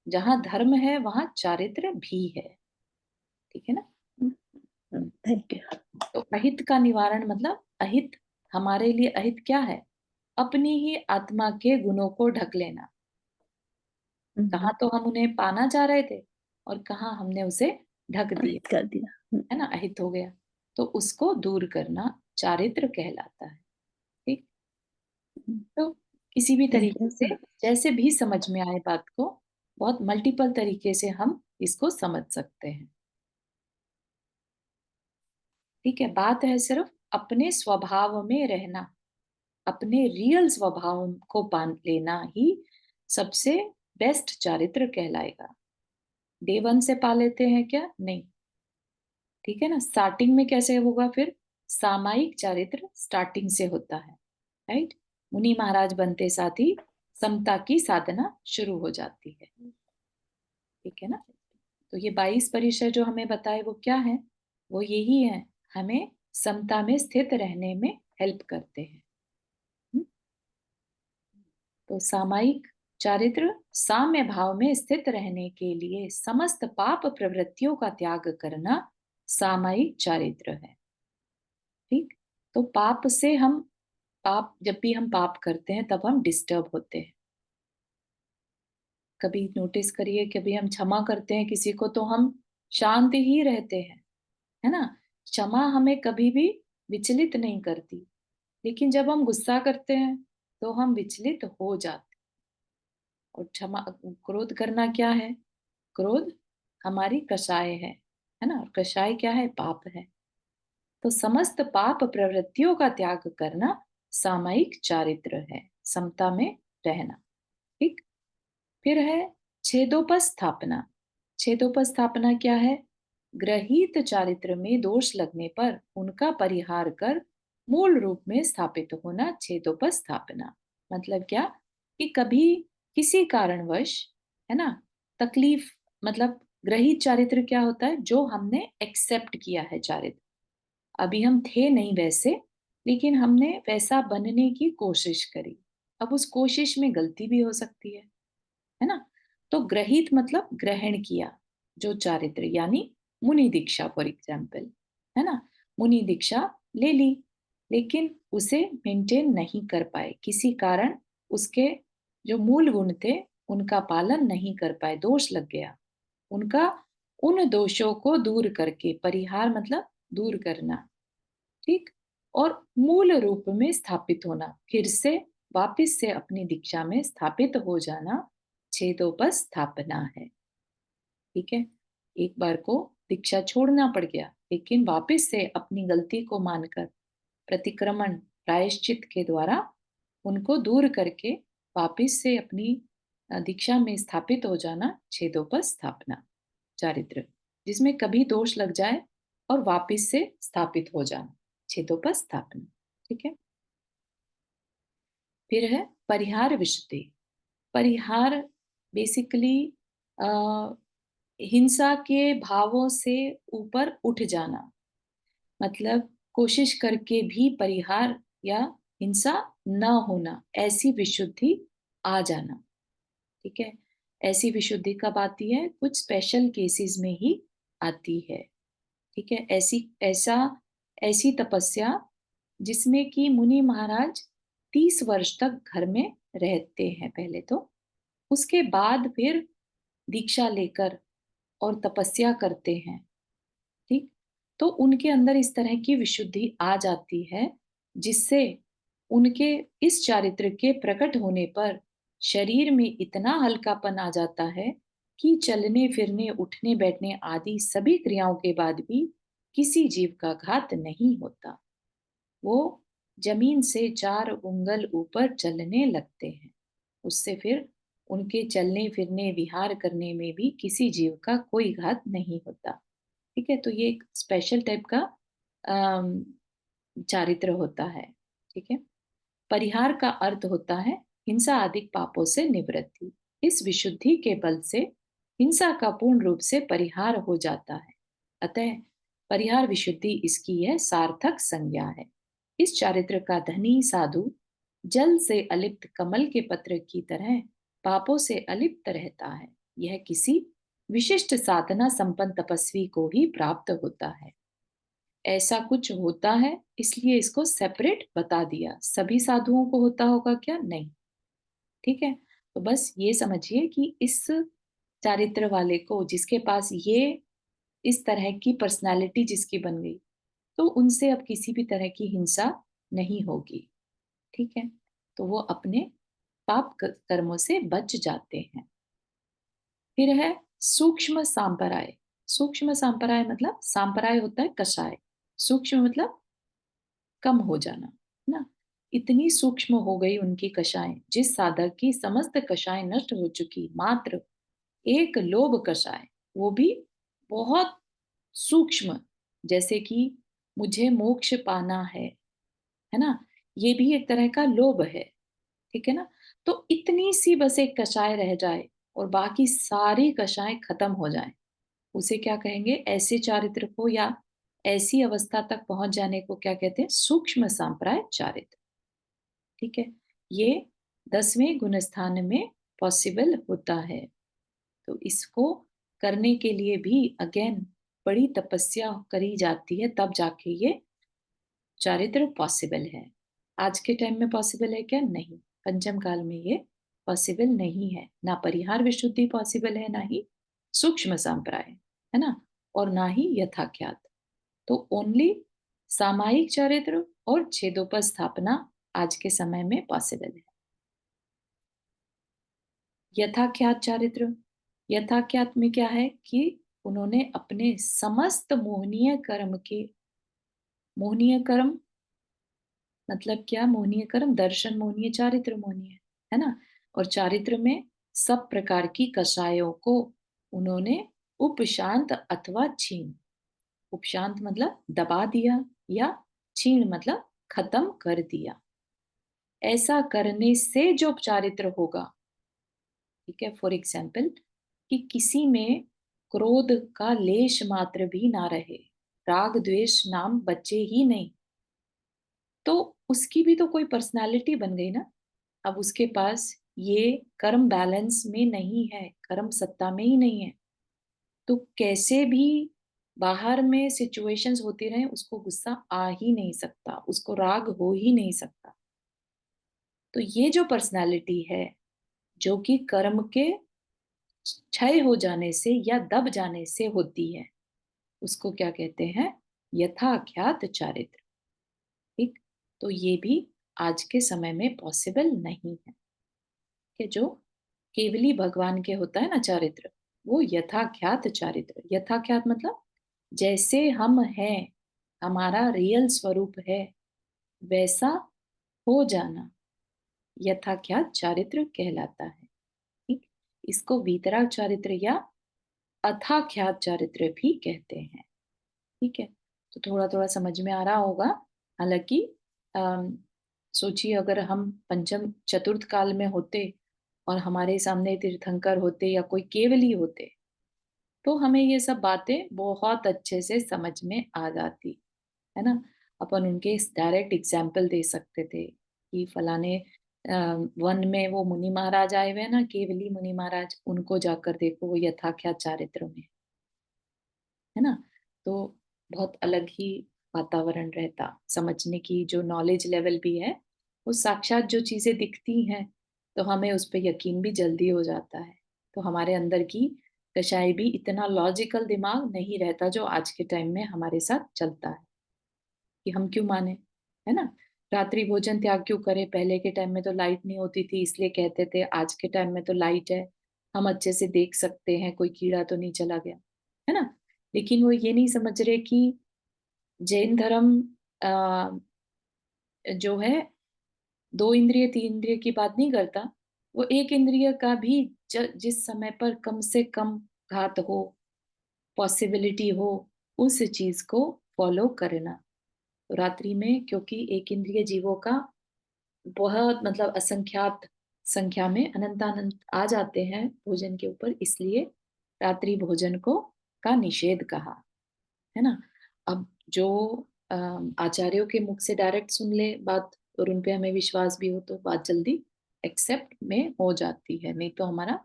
जहां धर्म है वहां चारित्र भी है, ठीक है ना? Thank you. तो अहित का निवारण मतलब, अहित, हमारे लिए अहित क्या है? अपनी ही आत्मा के गुणों को ढक लेना, कहाँ तो हम उन्हें पाना चाह रहे थे और कहाँ हमने उसे ढक दिया, अहित कर दिया। है ना, अहित हो गया। तो उसको दूर करना चारित्र कहलाता है। ठीक। तो किसी भी तरीके से जैसे भी समझ में आए बात को, बहुत मल्टीपल तरीके से हम इसको समझ सकते हैं। ठीक है, बात है सिर्फ अपने स्वभाव में रहना, अपने रियल स्वभाव को पान लेना ही सबसे बेस्ट चारित्र कहलाएगा। डे वन से पा लेते हैं क्या? नहीं। ठीक है ना, स्टार्टिंग में कैसे होगा फिर? सामायिक चारित्र स्टार्टिंग से होता है, राइट। मुनि महाराज बनते साथ ही समता की साधना शुरू हो जाती है। ठीक है ना। तो ये 22 जो हमें बताए वो क्या है? वो यही है, हमें समता में स्थित रहने में हेल्प करते हैं। तो सामायिक चारित्र साम्य भाव में स्थित रहने के लिए समस्त पाप प्रवृत्तियों का त्याग करना सामायिक चारित्र है। ठीक। तो पाप से हम, पाप जब भी हम पाप करते हैं तब हम डिस्टर्ब होते हैं। कभी नोटिस करिए, कभी हम क्षमा करते हैं किसी को तो हम शांत ही रहते हैं, है ना। क्षमा हमें कभी भी विचलित नहीं करती, लेकिन जब हम गुस्सा करते हैं तो हम विचलित हो जाते हैं। और क्षमा, क्रोध करना क्या है? क्रोध हमारी कषाय है ना। और कषाय क्या है? पाप है। तो समस्त पाप प्रवृत्तियों का त्याग करना सामायिक चारित्र है, समता में रहना। ठीक। फिर है छेदोपस्थापना। छेदोपस्थापना क्या है? ग्रहीत चारित्र में दोष लगने पर उनका परिहार कर मूल रूप में स्थापित होना छेदोपस्थापना। मतलब क्या? कि कभी किसी कारणवश, है ना, तकलीफ, मतलब ग्रहीत चारित्र क्या होता है? जो हमने एक्सेप्ट किया है चारित्र, अभी हम थे नहीं वैसे, लेकिन हमने वैसा बनने की कोशिश करी। अब उस कोशिश में गलती भी हो सकती है ना। तो ग्रहित मतलब ग्रहण किया जो चारित्र, यानी मुनि दीक्षा फॉर एग्जाम्पल, है ना। मुनि दीक्षा ले ली, लेकिन उसे मेंटेन नहीं कर पाए किसी कारण, उसके जो मूल गुण थे उनका पालन नहीं कर पाए, दोष लग गया उनका। उन दोषों को दूर करके, परिहार मतलब दूर करना, ठीक, और मूल रूप में स्थापित होना, फिर से वापिस से अपनी दीक्षा में स्थापित हो जाना छेदोपस्थापना है। ठीक है। एक बार को दीक्षा छोड़ना पड़ गया, लेकिन वापिस से अपनी गलती को मानकर प्रतिक्रमण प्रायश्चित के द्वारा उनको दूर करके वापिस से अपनी दीक्षा में स्थापित हो जाना छेदोपस्थापना चारित्र, जिसमें कभी दोष लग जाए और वापिस से स्थापित हो जाना छेदोपस्थापना। ठीक है। फिर है परिहार विशुद्धि। परिहार बेसिकली हिंसा के भावों से ऊपर उठ जाना, मतलब कोशिश करके भी परिहार या हिंसा न होना, ऐसी विशुद्धि आ जाना। ठीक है। ऐसी विशुद्धि कब आती है? कुछ स्पेशल केसेस में ही आती है। ठीक है। ऐसी तपस्या जिसमें कि मुनि महाराज 30 वर्ष तक घर में रहते हैं पहले तो, उसके बाद फिर दीक्षा लेकर और तपस्या करते हैं। ठीक। तो उनके अंदर इस तरह की विशुद्धि आ जाती है, जिससे उनके इस चारित्र के प्रकट होने पर शरीर में इतना हल्कापन आ जाता है कि चलने फिरने उठने बैठने आदि सभी क्रियाओं के बाद भी किसी जीव का घात नहीं होता। वो जमीन से 4 उंगल ऊपर चलने लगते हैं। उससे फिर उनके चलने फिरने विहार करने में भी किसी जीव का कोई घात नहीं होता। ठीक है। तो ये एक स्पेशल टाइप का अम, चारित्र होता है। ठीक है। परिहार का अर्थ होता है हिंसा आदि पापों से निवृत्ति। इस विशुद्धि के बल से हिंसा का पूर्ण रूप से परिहार हो जाता है। अतः परिहार विशुद्धि इसकी यह सार्थक संज्ञा है। इस चारित्र का धनी साधु जल से अलिप्त कमल के पत्र की तरह पापों से अलिप्त रहता है। यह किसी विशिष्ट साधना संपन्न तपस्वी को ही प्राप्त होता है। ऐसा कुछ होता है, इसलिए इसको सेपरेट बता दिया। सभी साधुओं को होता होगा क्या? नहीं। ठीक है। तो बस ये समझिए कि इस चारित्र वाले को, जिसके पास ये इस तरह की पर्सनालिटी जिसकी बन गई, तो उनसे अब किसी भी तरह की हिंसा नहीं होगी। ठीक है? तो वो अपने पाप कर्मों से बच जाते हैं। फिर है सूक्ष्म सांपराय। सूक्ष्म सांपराय मतलब सांपराय होता है कषाय, सूक्ष्म मतलब कम हो जाना, है ना? इतनी सूक्ष्म हो गई उनकी कषाय, जिस साधक की समस्त कषाय नष्ट हो चुकी, मात्र एक लोभ कषाय, वो भी बहुत सूक्ष्म, जैसे कि मुझे मोक्ष पाना है ना? ये भी एक तरह का लोभ है, ठीक है ना? तो इतनी सी बस एक कषाय रह जाए और बाकी सारी कषाय खत्म हो जाए, उसे क्या कहेंगे? ऐसे चारित्र को या ऐसी अवस्था तक पहुंच जाने को क्या कहते हैं? सूक्ष्म सांप्राय चारित्र। ठीक है? ये 10वें गुण स्थान में पॉसिबल होता है। तो इसको करने के लिए भी अगेन बड़ी तपस्या करी जाती है, तब जाके ये चारित्र पॉसिबल है। आज के टाइम में पॉसिबल है क्या? नहीं। पंचम काल में ये पॉसिबल नहीं है। ना परिहार विशुद्धि पॉसिबल है, ना ही सूक्ष्म संप्राय, है ना? और ना ही यथाख्यात। तो ओनली सामायिक चारित्र और छेदोपस्थापना आज के समय में पॉसिबल है। यथाख्यात चारित्र, यथाख्यात में क्या है कि उन्होंने अपने समस्त मोहनीय कर्म के, मोहनीय कर्म मतलब क्या? मोहनीय कर्म, दर्शन मोहनीय, चारित्र मोहनीय, है ना? और चारित्र में सब प्रकार की कषायों को उन्होंने उपशांत अथवा छीन, उपशांत मतलब दबा दिया, या छीन मतलब खत्म कर दिया। ऐसा करने से जो चारित्र होगा, ठीक है, फॉर एग्जाम्पल, कि किसी में क्रोध का लेश मात्र भी ना रहे, राग द्वेष नाम बचे ही नहीं, तो उसकी भी तो कोई पर्सनालिटी बन गई ना। अब उसके पास ये कर्म बैलेंस में नहीं है, कर्म सत्ता में ही नहीं है, तो कैसे भी बाहर में सिचुएशंस होती रहे, उसको गुस्सा आ ही नहीं सकता, उसको राग हो ही नहीं सकता। तो ये जो पर्सनालिटी है, जो कि कर्म के क्षय हो जाने से या दब जाने से होती है, उसको क्या कहते हैं? यथाख्यात चारित्र। ठीक? तो ये भी आज के समय में पॉसिबल नहीं है कि जो केवली भगवान के होता है ना चारित्र, वो यथाख्यात चारित्र। यथाख्यात मतलब जैसे हम हैं, हमारा रियल स्वरूप है, वैसा हो जाना यथाख्यात चारित्र कहलाता है। ठीक? इसको वीतराग चारित्र या अथाख्यात चारित्र भी कहते हैं। ठीक है? तो थोड़ा थोड़ा समझ में आ रहा होगा। हालांकि अम, सोचिए, अगर हम पंचम चतुर्थ काल में होते और हमारे सामने तीर्थंकर होते या कोई केवली होते, तो हमें ये सब बातें बहुत अच्छे से समझ में आ जाती, है ना? अपन उनके डायरेक्ट एग्जाम्पल दे सकते थे कि फलाने वन में वो मुनि महाराज आए हुए हैं ना, केवली मुनि महाराज, उनको जाकर देखो, वो यथाख्यात चारित्र में, है ना? तो बहुत अलग ही वातावरण रहता, समझने की जो नॉलेज लेवल भी है, वो साक्षात जो चीजें दिखती हैं, तो हमें उस पर यकीन भी जल्दी हो जाता है। तो हमारे अंदर की कशाई भी इतना लॉजिकल दिमाग नहीं रहता जो आज के टाइम में हमारे साथ चलता है, कि हम क्यों माने, है ना? रात्रि भोजन त्याग क्यों करें? पहले के टाइम में तो लाइट नहीं होती थी इसलिए कहते थे, आज के टाइम में तो लाइट है, हम अच्छे से देख सकते हैं, कोई कीड़ा तो नहीं चला गया, है ना? लेकिन वो ये नहीं समझ रहे कि जैन धर्म जो है, दो इंद्रिय तीन इंद्रिय की बात नहीं करता। वो एक इंद्रिय का भी जिस समय पर कम से कम घात हो, पॉसिबिलिटी हो, उस चीज को फॉलो करना। तो रात्रि में क्योंकि एक इंद्रिय जीवों का बहुत मतलब असंख्यात संख्या में अनंतानंत आ जाते हैं भोजन के ऊपर, इसलिए रात्रि भोजन को का निषेध कहा, है ना? अब जो आचार्यों के मुख से डायरेक्ट सुन ले बात और उन पे हमें विश्वास भी हो, तो बात जल्दी एक्सेप्ट में हो जाती है। नहीं तो हमारा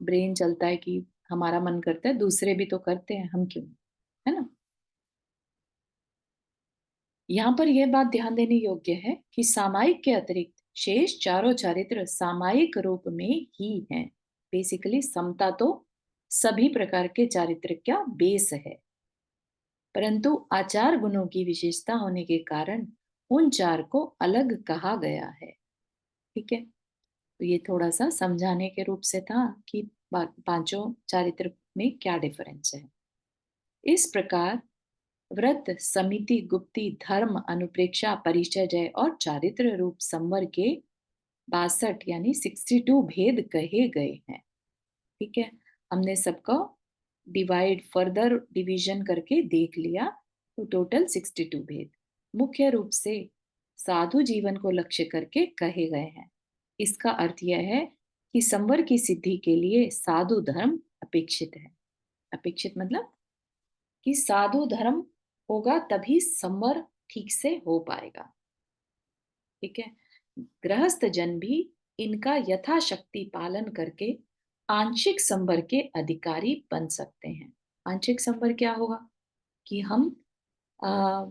ब्रेन चलता है कि हमारा मन करता है, दूसरे भी तो करते हैं, हम क्यों, है ना? यहाँ पर यह बात ध्यान देने योग्य है कि सामायिक के अतिरिक्त शेष चारों चारित्र सामायिक रूप में ही हैं। बेसिकली समता तो सभी प्रकार के चारित्र का बेस है, परंतु आचार गुणों की विशेषता होने के कारण उन चार को अलग कहा गया है। ठीक है, तो ये थोड़ा सा समझाने के रूप से था कि पांचों चारित्र में क्या डिफरेंस है। इस प्रकार व्रत, समिति, गुप्ति, धर्म, अनुप्रेक्षा, परिचय, जय और चारित्र रूप संवर के 62 यानी 62 भेद कहे गए हैं। ठीक है, हमने सबको फर्दर डिवीजन करके देख लिया, तो टोटल 62 भेद मुख्य रूप से साधु जीवन को लक्ष्य करके कहे गए हैं। इसका अर्थ यह है कि संवर की सिद्धि के लिए साधु धर्म अपेक्षित है। अपेक्षित मतलब कि साधु धर्म होगा तभी संवर ठीक से हो पाएगा। ठीक है, गृहस्थ जन भी इनका यथाशक्ति पालन करके आंशिक संवर के अधिकारी बन सकते हैं। आंशिक संवर क्या होगा कि हम आ,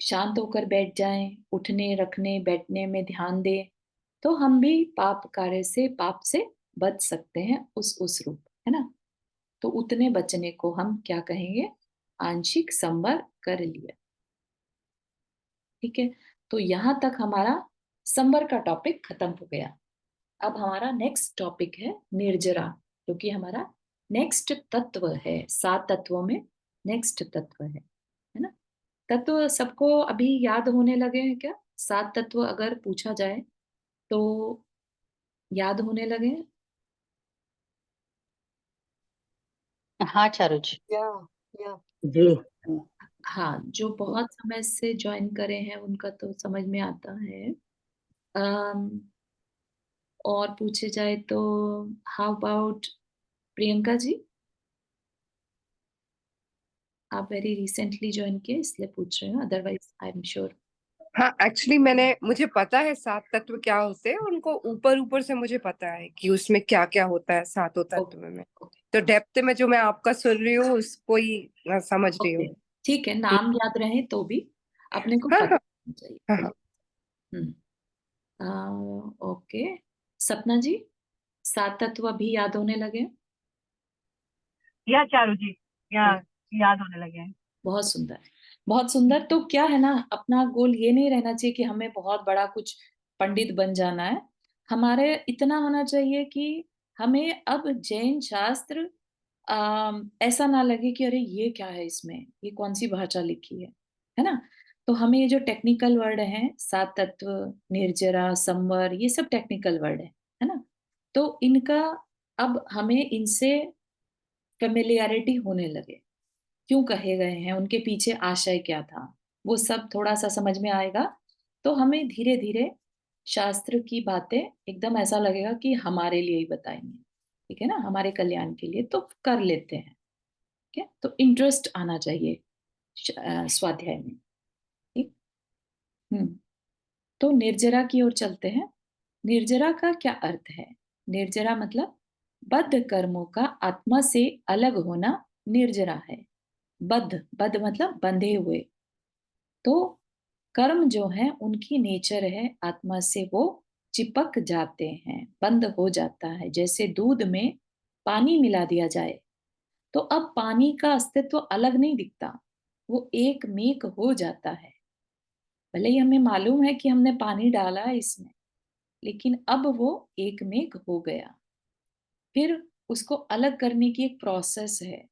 शांत होकर बैठ जाएं, उठने रखने बैठने में ध्यान दें, तो हम भी पाप से बच सकते हैं, उस रूप, है ना। तो उतने बचने को हम क्या कहेंगे, आंशिक संवर कर लिया। ठीक है, तो यहां तक हमारा संवर का टॉपिक खत्म हो गया। अब हमारा नेक्स्ट टॉपिक है निर्जरा, जो कि हमारा नेक्स्ट तत्व है। 7 तत्वों में नेक्स्ट तत्व है ना। तत्व सबको अभी याद होने लगे हैं क्या? 7 तत्व अगर पूछा जाए तो याद होने लगे हैं? हाँ चारू जी। या जी। हाँ, जो बहुत समय से ज्वाइन करे हैं उनका तो समझ में आता है। और पूछे जाए तो हाउ अबाउट प्रियंका जी? आप वेरी रिसेंटली ज्वाइन किए इसलिए पूछ रहे हो, अदरवाइज आई एम श्योर। हाँ, एक्चुअली मुझे पता है 7 तत्व क्या होते हैं, उनको ऊपर ऊपर से मुझे पता है कि उसमें क्या क्या होता है सातों तत्व में। तो डेप्थ में जो मैं आपका सुन रही हूँ उसको ही समझ रही हूँ। ठीक है, नाम याद रहे तो भी अपने को हाँ पता हाँ होना चाहिए हाँ थोड़ा। हाँ। ओके, सपना जी, 7 तत्व अभी याद होने लगे? या चारू जी, या याद होने लगे हैं। बहुत सुंदर, बहुत सुंदर। तो क्या है ना, अपना गोल ये नहीं रहना चाहिए कि हमें बहुत बड़ा कुछ पंडित बन जाना है। हमारे इतना होना चाहिए कि हमें अब जैन शास्त्र ऐसा ना लगे कि अरे ये क्या है, इसमें ये कौन सी भाषा लिखी है ना। तो हमें ये जो टेक्निकल वर्ड है, 7 तत्व, निर्जरा, संवर, ये सब टेक्निकल वर्ड है ना। तो इनका अब हमें इनसे फेमिलियरिटी होने लगे, क्यों कहे गए हैं, उनके पीछे आशय क्या था, वो सब थोड़ा सा समझ में आएगा। तो हमें धीरे धीरे शास्त्र की बातें एकदम ऐसा लगेगा कि हमारे लिए ही बताएंगे, ठीक है ना, हमारे कल्याण के लिए, तो कर लेते हैं। ठीक है, तो इंटरेस्ट आना चाहिए स्वाध्याय में। ठीक। तो निर्जरा की ओर चलते हैं। निर्जरा का क्या अर्थ है? निर्जरा मतलब बद्ध कर्मों का आत्मा से अलग होना निर्जरा है। बद्ध, बद्ध मतलब बंधे हुए। तो कर्म जो है उनकी नेचर है आत्मा से वो चिपक जाते हैं, बंद हो जाता है। जैसे दूध में पानी मिला दिया जाए तो अब पानी का अस्तित्व अलग नहीं दिखता, वो एक मेक हो जाता है। भले ही हमें मालूम है कि हमने पानी डाला है इसमें, लेकिन अब वो एक मेक हो गया। फिर उसको अलग करने की एक प्रोसेस है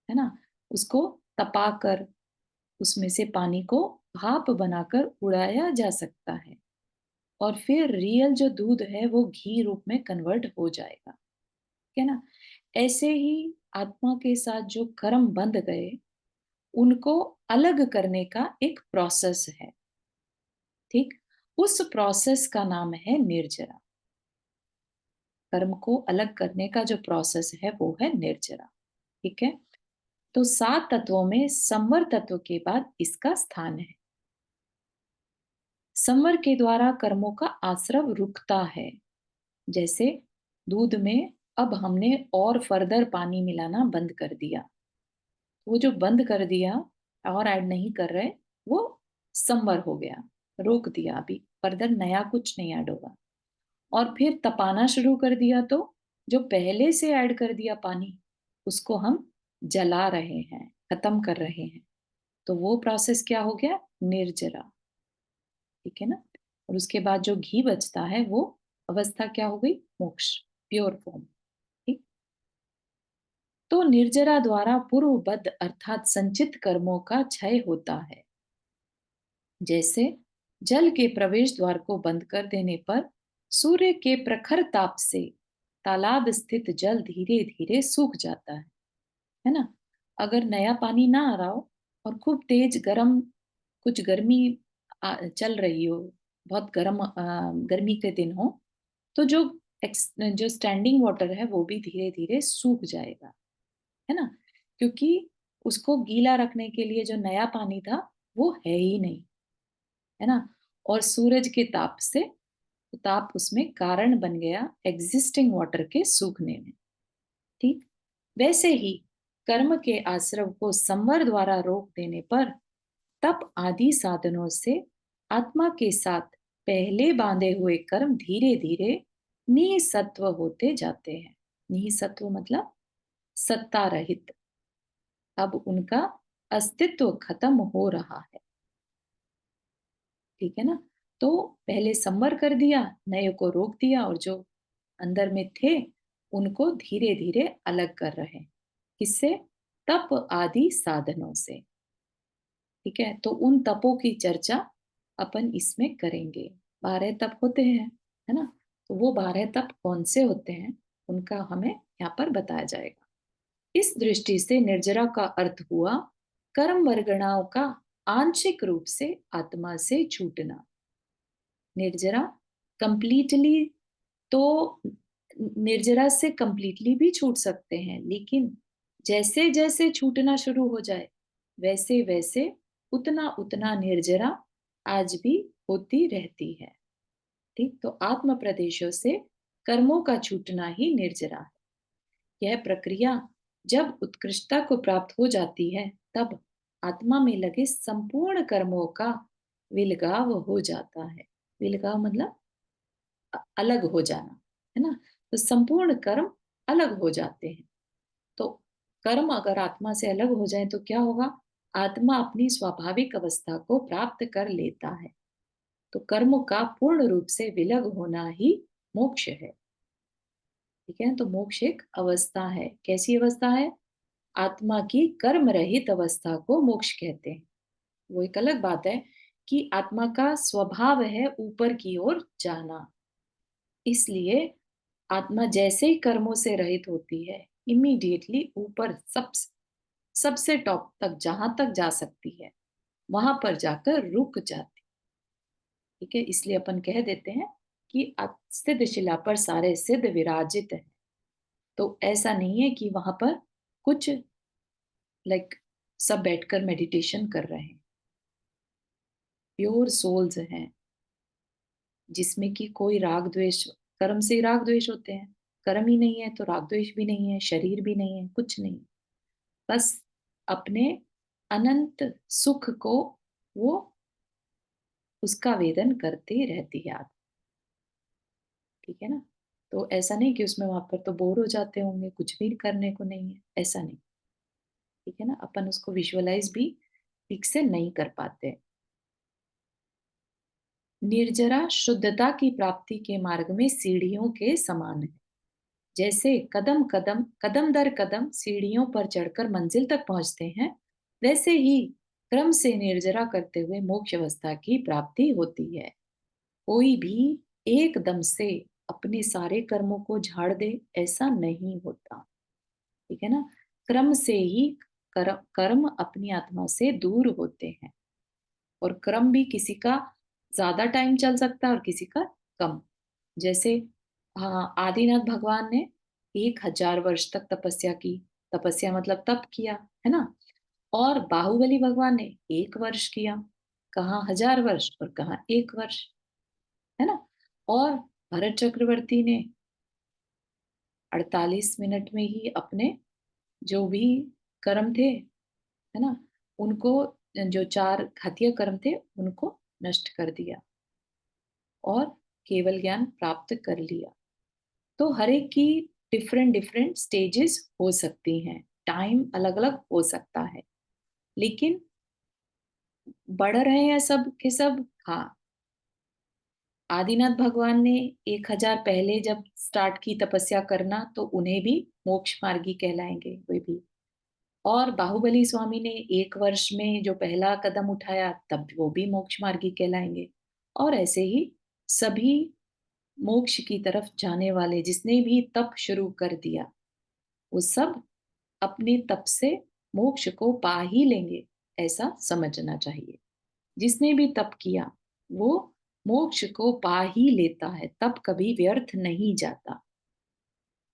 ना। उसको तपाकर उसमें से पानी को भाप बनाकर उड़ाया जा सकता है, और फिर रियल जो दूध है वो घी रूप में कन्वर्ट हो जाएगा। ठीक है ना। ऐसे ही आत्मा के साथ जो कर्म बंध गए उनको अलग करने का एक प्रोसेस है। ठीक, उस प्रोसेस का नाम है निर्जरा। कर्म को अलग करने का जो प्रोसेस है वो है निर्जरा। ठीक है, तो 7 तत्वों में संवर तत्व के बाद इसका स्थान है। संवर के द्वारा कर्मों का आश्रव रुकता है। जैसे दूध में अब हमने और फर्दर पानी मिलाना बंद कर दिया, वो जो बंद कर दिया और ऐड नहीं कर रहे, वो संवर हो गया, रोक दिया, अभी फर्दर नया कुछ नहीं ऐड होगा। और फिर तपाना शुरू कर दिया तो जो पहले से ऐड कर दिया पानी उसको हम जला रहे हैं, खत्म कर रहे हैं। तो वो प्रोसेस क्या हो गया? निर्जरा। ठीक है ना। और उसके बाद जो घी बचता है वो अवस्था क्या हो गई? मोक्ष, प्योर फॉर्म। ठीक। तो निर्जरा द्वारा पूर्वबद्ध अर्थात संचित कर्मों का क्षय होता है। जैसे जल के प्रवेश द्वार को बंद कर देने पर सूर्य के प्रखर ताप से तालाब स्थित जल धीरे धीरे सूख जाता है ना। अगर नया पानी ना आ रहा हो और खूब तेज गर्म कुछ गर्मी चल रही हो, बहुत गर्मी के दिन हो, तो जो स्टैंडिंग वाटर है वो भी धीरे धीरे सूख जाएगा, है ना। क्योंकि उसको गीला रखने के लिए जो नया पानी था वो है ही नहीं, है ना। और सूरज के ताप से ताप उसमें कारण बन गया एग्जिस्टिंग वाटर के सूखने में। ठीक। वैसे ही कर्म के आश्रव को संवर द्वारा रोक देने पर तप आदि साधनों से आत्मा के साथ पहले बांधे हुए कर्म धीरे धीरे निसत्व होते जाते हैं। निसत्व मतलब सत्ता रहित। अब उनका अस्तित्व खत्म हो रहा है। ठीक है ना। तो पहले संवर कर दिया, नए को रोक दिया, और जो अंदर में थे उनको धीरे धीरे अलग कर रहे हैं। किससे? तप आदि साधनों से। ठीक है। तो उन तपों की चर्चा अपन इसमें करेंगे। 12 तप होते हैं, है ना। तो वो 12 तप कौन से होते हैं उनका हमें यहाँ पर बताया जाएगा। इस दृष्टि से निर्जरा का अर्थ हुआ कर्म वर्गणाओं का आंशिक रूप से आत्मा से छूटना। निर्जरा कंप्लीटली, तो निर्जरा से कंप्लीटली भी छूट सकते हैं, लेकिन जैसे जैसे छूटना शुरू हो जाए वैसे वैसे उतना उतना निर्जरा आज भी होती रहती है। ठीक। तो आत्म प्रदेशों से कर्मों का छूटना ही निर्जरा है। यह प्रक्रिया जब उत्कृष्टता को प्राप्त हो जाती है तब आत्मा में लगे संपूर्ण कर्मों का विलगाव हो जाता है। विलगाव मतलब अलग हो जाना, है ना। तो संपूर्ण कर्म अलग हो जाते हैं। तो कर्म अगर आत्मा से अलग हो जाए तो क्या होगा? आत्मा अपनी स्वाभाविक अवस्था को प्राप्त कर लेता है। तो कर्म का पूर्ण रूप से विलग होना ही मोक्ष है। ठीक है। तो मोक्ष एक अवस्था है। कैसी अवस्था है? आत्मा की कर्म रहित अवस्था को मोक्ष कहते हैं। वो एक अलग बात है कि आत्मा का स्वभाव है ऊपर की ओर जाना। इसलिए आत्मा जैसे ही कर्मों से रहित होती है इमीडिएटली ऊपर सबसे टॉप तक जहां तक जा सकती है वहां पर जाकर रुक जाती। ठीक है। इसलिए अपन कह देते हैं कि सिद्ध शिला पर सारे सिद्ध विराजित है। तो ऐसा नहीं है कि वहां पर कुछ सब बैठकर मेडिटेशन कर रहे हैं। प्योर सोल्स हैं जिसमें कि कोई राग द्वेष, कर्म से राग द्वेष होते हैं, कर्म ही नहीं है तो राग द्वेष भी नहीं है, शरीर भी नहीं है, कुछ नहीं। बस अपने अनंत सुख को वो उसका वेदन करती रहती है आत्मा। ठीक है ना। तो ऐसा नहीं कि उसमें वहां पर तो बोर हो जाते होंगे, कुछ भी करने को नहीं है, ऐसा नहीं। ठीक है ना। अपन उसको विजुअलाइज भी ठीक से नहीं कर पाते। निर्जरा शुद्धता की प्राप्ति के मार्ग में सीढ़ियों के समान है। जैसे कदम कदम कदम दर कदम सीढ़ियों पर चढ़कर मंजिल तक पहुंचते हैं, वैसे ही क्रम से निर्जरा करते हुए मोक्ष अवस्था की प्राप्ति होती है। कोई भी एकदम से अपने सारे कर्मों को झाड़ दे ऐसा नहीं होता। ठीक है ना। क्रम से ही कर्म अपनी आत्मा से दूर होते हैं। और क्रम भी किसी का ज्यादा टाइम चल सकता है और किसी का कम। जैसे हाँ, आदिनाथ भगवान ने 1000 वर्ष तक तपस्या की। तपस्या मतलब तप किया, है ना। और बाहुबली भगवान ने 1 वर्ष किया। कहाँ 1000 वर्ष और कहाँ 1 वर्ष, है ना। और भरत चक्रवर्ती ने 48 मिनट में ही अपने जो भी कर्म थे, है ना, उनको, जो 4 घातीय कर्म थे उनको नष्ट कर दिया। और केवल ज्ञान प्राप्त कर लिया। तो हर एक की डिफरेंट डिफरेंट स्टेजेस हो सकती हैं, टाइम अलग अलग हो सकता है, लेकिन बढ़ रहे हैं सब के सब। हाँ, आदिनाथ भगवान ने 1000 पहले जब स्टार्ट की तपस्या करना, तो उन्हें भी मोक्ष मार्गी कहलाएंगे वे भी। और बाहुबली स्वामी ने 1 वर्ष में जो पहला कदम उठाया, तब वो भी मोक्ष मार्गी कहलाएंगे। और ऐसे ही सभी मोक्ष की तरफ जाने वाले जिसने भी तप शुरू कर दिया, वो सब अपने तप से मोक्ष को पा ही लेंगे, ऐसा समझना चाहिए। जिसने भी तप किया वो मोक्ष को पा ही लेता है, तप कभी व्यर्थ नहीं जाता।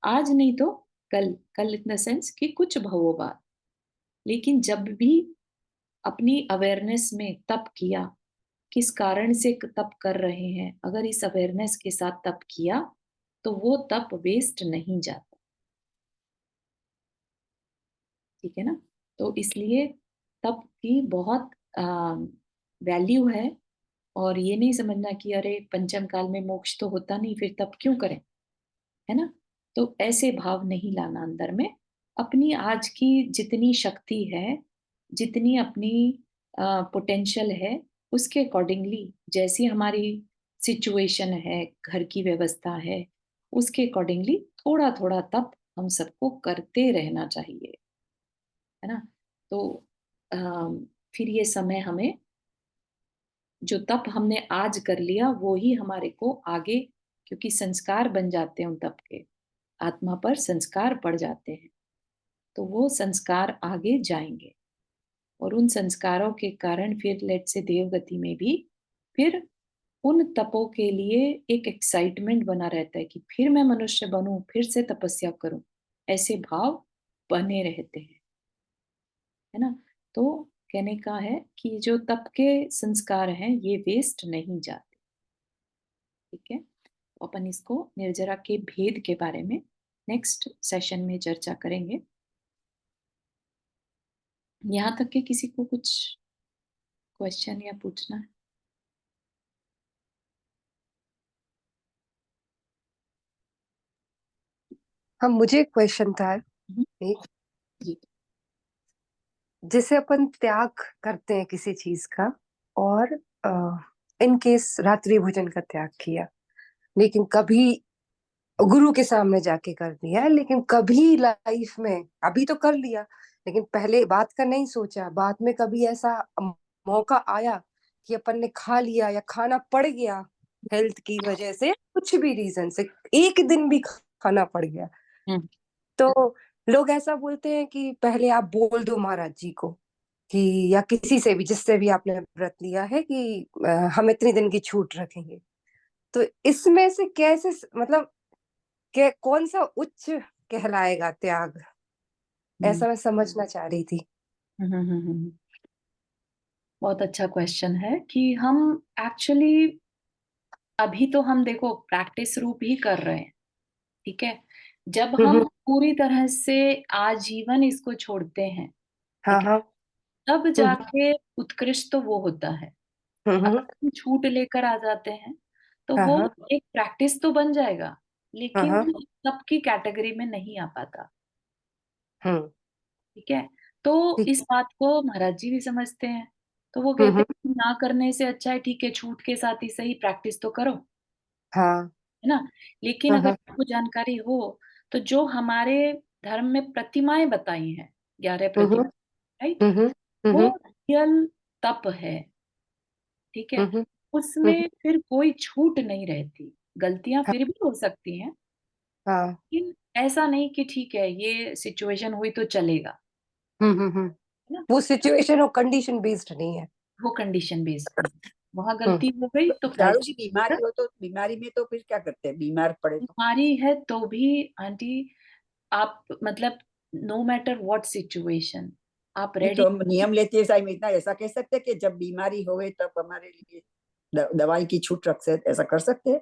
आज नहीं तो कल, कल इन द सेंस कि कुछ भवों बाद। लेकिन जब भी अपनी अवेयरनेस में तप किया, किस कारण से तप कर रहे हैं, अगर इस अवेयरनेस के साथ तप किया तो वो तप वेस्ट नहीं जाता। ठीक है ना? तो इसलिए तप की बहुत वैल्यू है। और ये नहीं समझना कि अरे पंचम काल में मोक्ष तो होता नहीं, फिर तप क्यों करें, है ना? तो ऐसे भाव नहीं लाना अंदर में। अपनी आज की जितनी शक्ति है, जितनी अपनी पोटेंशियल है, उसके अकॉर्डिंगली, जैसी हमारी सिचुएशन है, घर की व्यवस्था है, उसके अकॉर्डिंगली थोड़ा थोड़ा तप हम सबको करते रहना चाहिए, है ना? तो फिर ये समय हमें, जो तप हमने आज कर लिया वो ही हमारे को आगे, क्योंकि संस्कार बन जाते हैं उन तप के, आत्मा पर संस्कार पड़ जाते हैं, तो वो संस्कार आगे जाएंगे। और उन संस्कारों के कारण फिर लेट से देवगति में भी फिर उन तपों के लिए एक एक्साइटमेंट बना रहता है कि फिर मैं मनुष्य बनूं, फिर से तपस्या करूं, ऐसे भाव बने रहते हैं, है ना? तो कहने का है कि जो तप के संस्कार हैं ये वेस्ट नहीं जाते। ठीक है, तो अपन इसको निर्जरा के भेद के बारे में नेक्स्ट सेशन में चर्चा करेंगे। यहाँ तक के किसी को कुछ क्वेश्चन या पूछना है? हाँ, मुझे क्वेश्चन था एक। जी। जैसे अपन त्याग करते हैं किसी चीज का, और इन केस रात्रि भोजन का त्याग किया, लेकिन कभी गुरु के सामने जाके कर दिया, लेकिन कभी लाइफ में, अभी तो कर लिया लेकिन पहले बात का नहीं सोचा, बाद में कभी ऐसा मौका आया कि अपन ने खा लिया या खाना पड़ गया, हेल्थ की वजह से, कुछ भी रीजन से एक दिन भी खाना पड़ गया, तो लोग ऐसा बोलते हैं कि पहले आप बोल दो महाराज जी को, कि या किसी से भी जिससे भी आपने व्रत लिया है कि हम इतने दिन की छूट रखेंगे। तो इसमें से कैसे, मतलब कौन सा उच्च कहलाएगा त्याग, ऐसा मैं समझना चाह रही थी। बहुत अच्छा क्वेश्चन है कि हम एक्चुअली अभी तो हम देखो प्रैक्टिस रूप ही कर रहे हैं। ठीक है, जब हम पूरी तरह से आजीवन इसको छोड़ते हैं, हाँ ठीक है, हाँ। तब जाके उत्कृष्ट तो वो होता है। अगर हम छूट लेकर आ जाते हैं तो हाँ वो हाँ। एक प्रैक्टिस तो बन जाएगा, लेकिन हाँ। सबकी कैटेगरी में नहीं आ पाता। हम्म। ठीक है, तो ठीक। इस बात को महाराज जी भी समझते हैं, तो वो कहते हैं कि ना करने से अच्छा है, ठीक है छूट के साथ ही सही प्रैक्टिस तो करो, हाँ है ना? लेकिन अगर हाँ। आपको जानकारी हो तो जो हमारे धर्म में प्रतिमाएं बताई हैं, 11 प्रतिमा, राइट, वो रियल तप है। ठीक है, उसमें फिर कोई छूट नहीं रहती, गलतियां फिर भी हो सकती हैं, हाँ। लेकिन ऐसा नहीं कि ठीक है ये सिचुएशन हुई तो चलेगा, है ना? वो सिचुएशन और कंडीशन बेस्ड नहीं है, वो कंडीशन बेस्ड नहीं, वहां गलती हो गई तो चारू जी, प्रायश्चित बीमारी हो तो बीमारी में तो फिर क्या करते हैं, बीमार पड़े तो? बीमारी है तो भी आंटी, आप मतलब नो मैटर व्हाट सिचुएशन, आप नहीं रेडी। तो हम नियम लेते हैं साईं में, इतना ऐसा कह सकते हैं कि जब बीमारी होवे तब हमारे लिए दवाई की छूट रख सकते, ऐसा कर सकते हैं?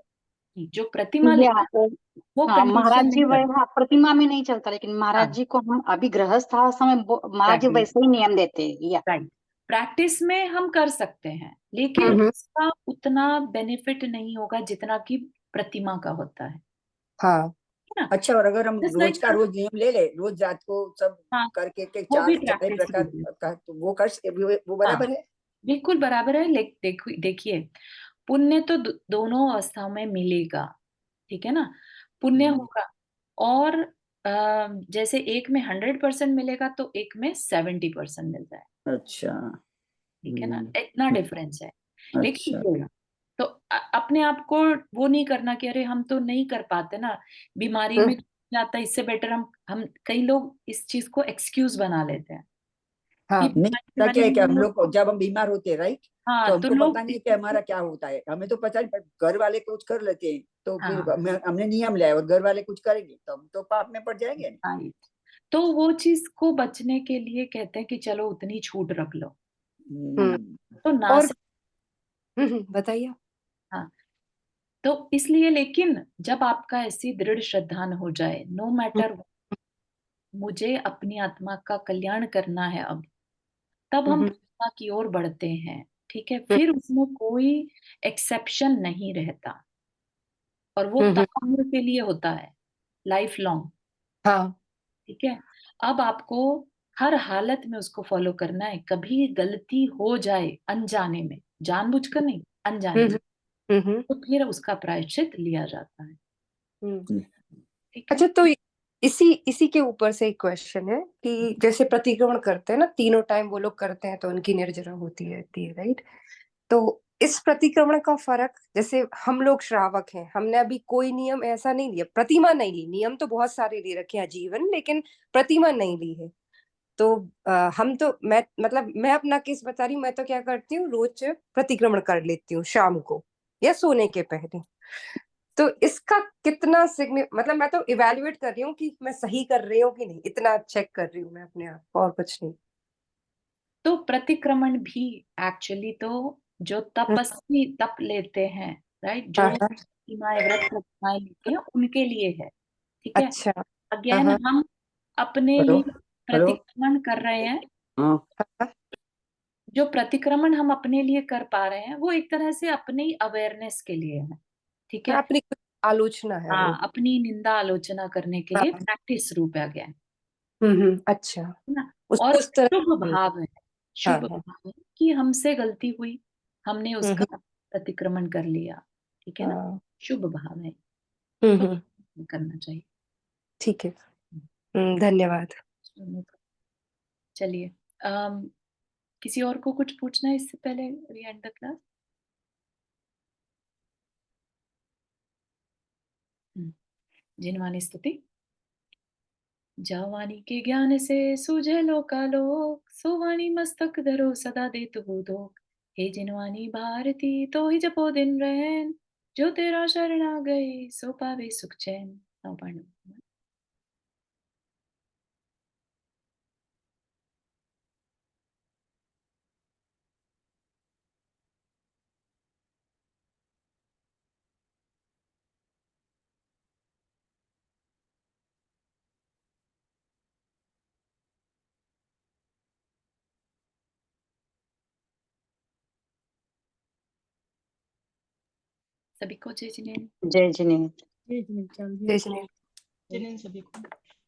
जो प्रतिमा या लेकर वो हाँ, महाराज कंडीशन जी नहीं करते। हाँ, प्रतिमा में नहीं चलता, लेकिन महाराज हाँ, जी को हम अभी गृहस्थ समय महाराज जी एग्जैक्टली, वैसे ही नियम देते हैं या। राइट। प्रैक्टिस में हम कर सकते हैं, लेकिन उसका उतना बेनिफिट नहीं होगा जितना कि प्रतिमा का होता है हाँ ना। अच्छा, और अगर हम Just रोज like का रोज नियम ले ले, रोज रात को सब हाँ, करके के वो भी चार प्रैक्टिस प्रकार होगी। का, तो वो वो हाँ, बराबर है। बिल्कुल बराबर है। देखिए, पुण्य तो दोनों अवस्थाओं में मिलेगा, ठीक है ना। पुण्य होगा, और जैसे एक में 100% मिलेगा तो एक में 70% मिलता है, अच्छा। ठीक है ना। इतना डिफरेंस है। लेकिन अच्छा। ये तो अपने आप को वो नहीं करना कि अरे हम तो नहीं कर पाते ना, बीमारी में जाता है, इससे बेटर हम कई लोग इस चीज को एक्सक्यूज बना लेते हैं कि हाँ नहीं, ऐसा क्या है कि हम लोग बीमारी, जब हम बीमार होते हैं, राइट, तो हाँ तो हमको लोग पता नहीं है कि हमारा क्या होता है, हमें तो पता नहीं, पर घर वाले कुछ कर लेते हैं, तो फिर हाँ हमने नियम लिया है और घर वाले कुछ करेंगे तो हम तो पाप में पड़ जाएंगे ना। हाँ, तो वो चीज को बचने के लिए कहते हैं कि चलो उतनी छूट रख लो, है ना। हम्म। तो ना और से बताइए। हाँ, तो इसलिए, लेकिन जब आपका ऐसी दृढ़ श्रद्धा हो जाए, नो मैटर, मुझे अपनी आत्मा का कल्याण करना है अब, तब हम पूर्णता की ओर बढ़ते हैं, ठीक है। फिर उसमें कोई एक्सेप्शन नहीं रहता, और वो ताउम्र के लिए होता है, लाइफ लॉन्ग, हाँ ठीक है। अब आपको हर हालत में उसको फॉलो करना है। कभी गलती हो जाए अनजाने में, जानबूझकर नहीं, अनजाने में, तो फिर उसका प्रायश्चित लिया जाता है, ठीक है। अच्छा, तो इसी इसी के ऊपर से एक क्वेश्चन है कि जैसे प्रतिक्रमण करते हैं ना, तीनों टाइम वो लोग करते हैं तो उनकी निर्जरा होती रहती है, राइट। तो इस प्रतिक्रमण का फर्क, जैसे हम लोग श्रावक हैं, हमने अभी कोई नियम ऐसा नहीं लिया, प्रतिमा नहीं ली, नियम तो बहुत सारे ले रखे हैं जीवन, लेकिन प्रतिमा नहीं ली है। तो हम तो, मैं मतलब मैं अपना केस बता रही हूँ, मैं तो क्या करती हूँ, रोज प्रतिक्रमण कर लेती हूँ शाम को या सोने के पहले। तो इसका कितना मतलब मैं तो इवेल्युएट कर रही हूँ कि मैं सही कर रही हूँ कि नहीं, इतना चेक कर रही हूँ मैं अपने आप को, और कुछ नहीं। तो प्रतिक्रमण भी एक्चुअली तो जो तपस्वी तप लेते हैं, राइट, जो हाँ, सीमाएं व्रत प्रतिमाएं लेते हैं उनके लिए है, ठीक है। अच्छा। अगेन हाँ हम अपने हेलो। लिए हेलो। प्रतिक्रमण कर रहे हैं। हाँ। हाँ, जो प्रतिक्रमण हम अपने लिए कर पा रहे हैं वो एक तरह से अपनी अवेयरनेस के लिए है, ठीक है। अपनी कुछ आलोचना है वो। हाँ, अपनी निंदा आलोचना करने के लिए हाँ, प्रैक्टिस रूप है गया, अच्छा, है ना। उसको और उस तरह शुभ से। भाव है, हाँ शुभ हाँ। भाव है कि हमसे गलती हुई, हमने उसका हम्म प्रतिक्रमण कर लिया, ठीक है ना। हाँ। शुभ भाव है, तो हम्म करना चाहिए। ठीक है। धन्यवाद। चलिए, किसी और को कुछ पूछना है इससे पहले we and the class? Jinvani स्तुति। जावानी के ज्ञान से सूझे लोकालोक, सोवानी मस्तक धरो सदा देतु बोधोक। हे जिनवानी भारती तो ही जपो दिन रहन, जो तेरा शरण आ गए सो पावे सुख चैन। नवपर्ण। सभी को जय जिनेन्द्र। जय जिनेन्द्र। जय जिनेन्द्र। जिनेन्द्र सभी को।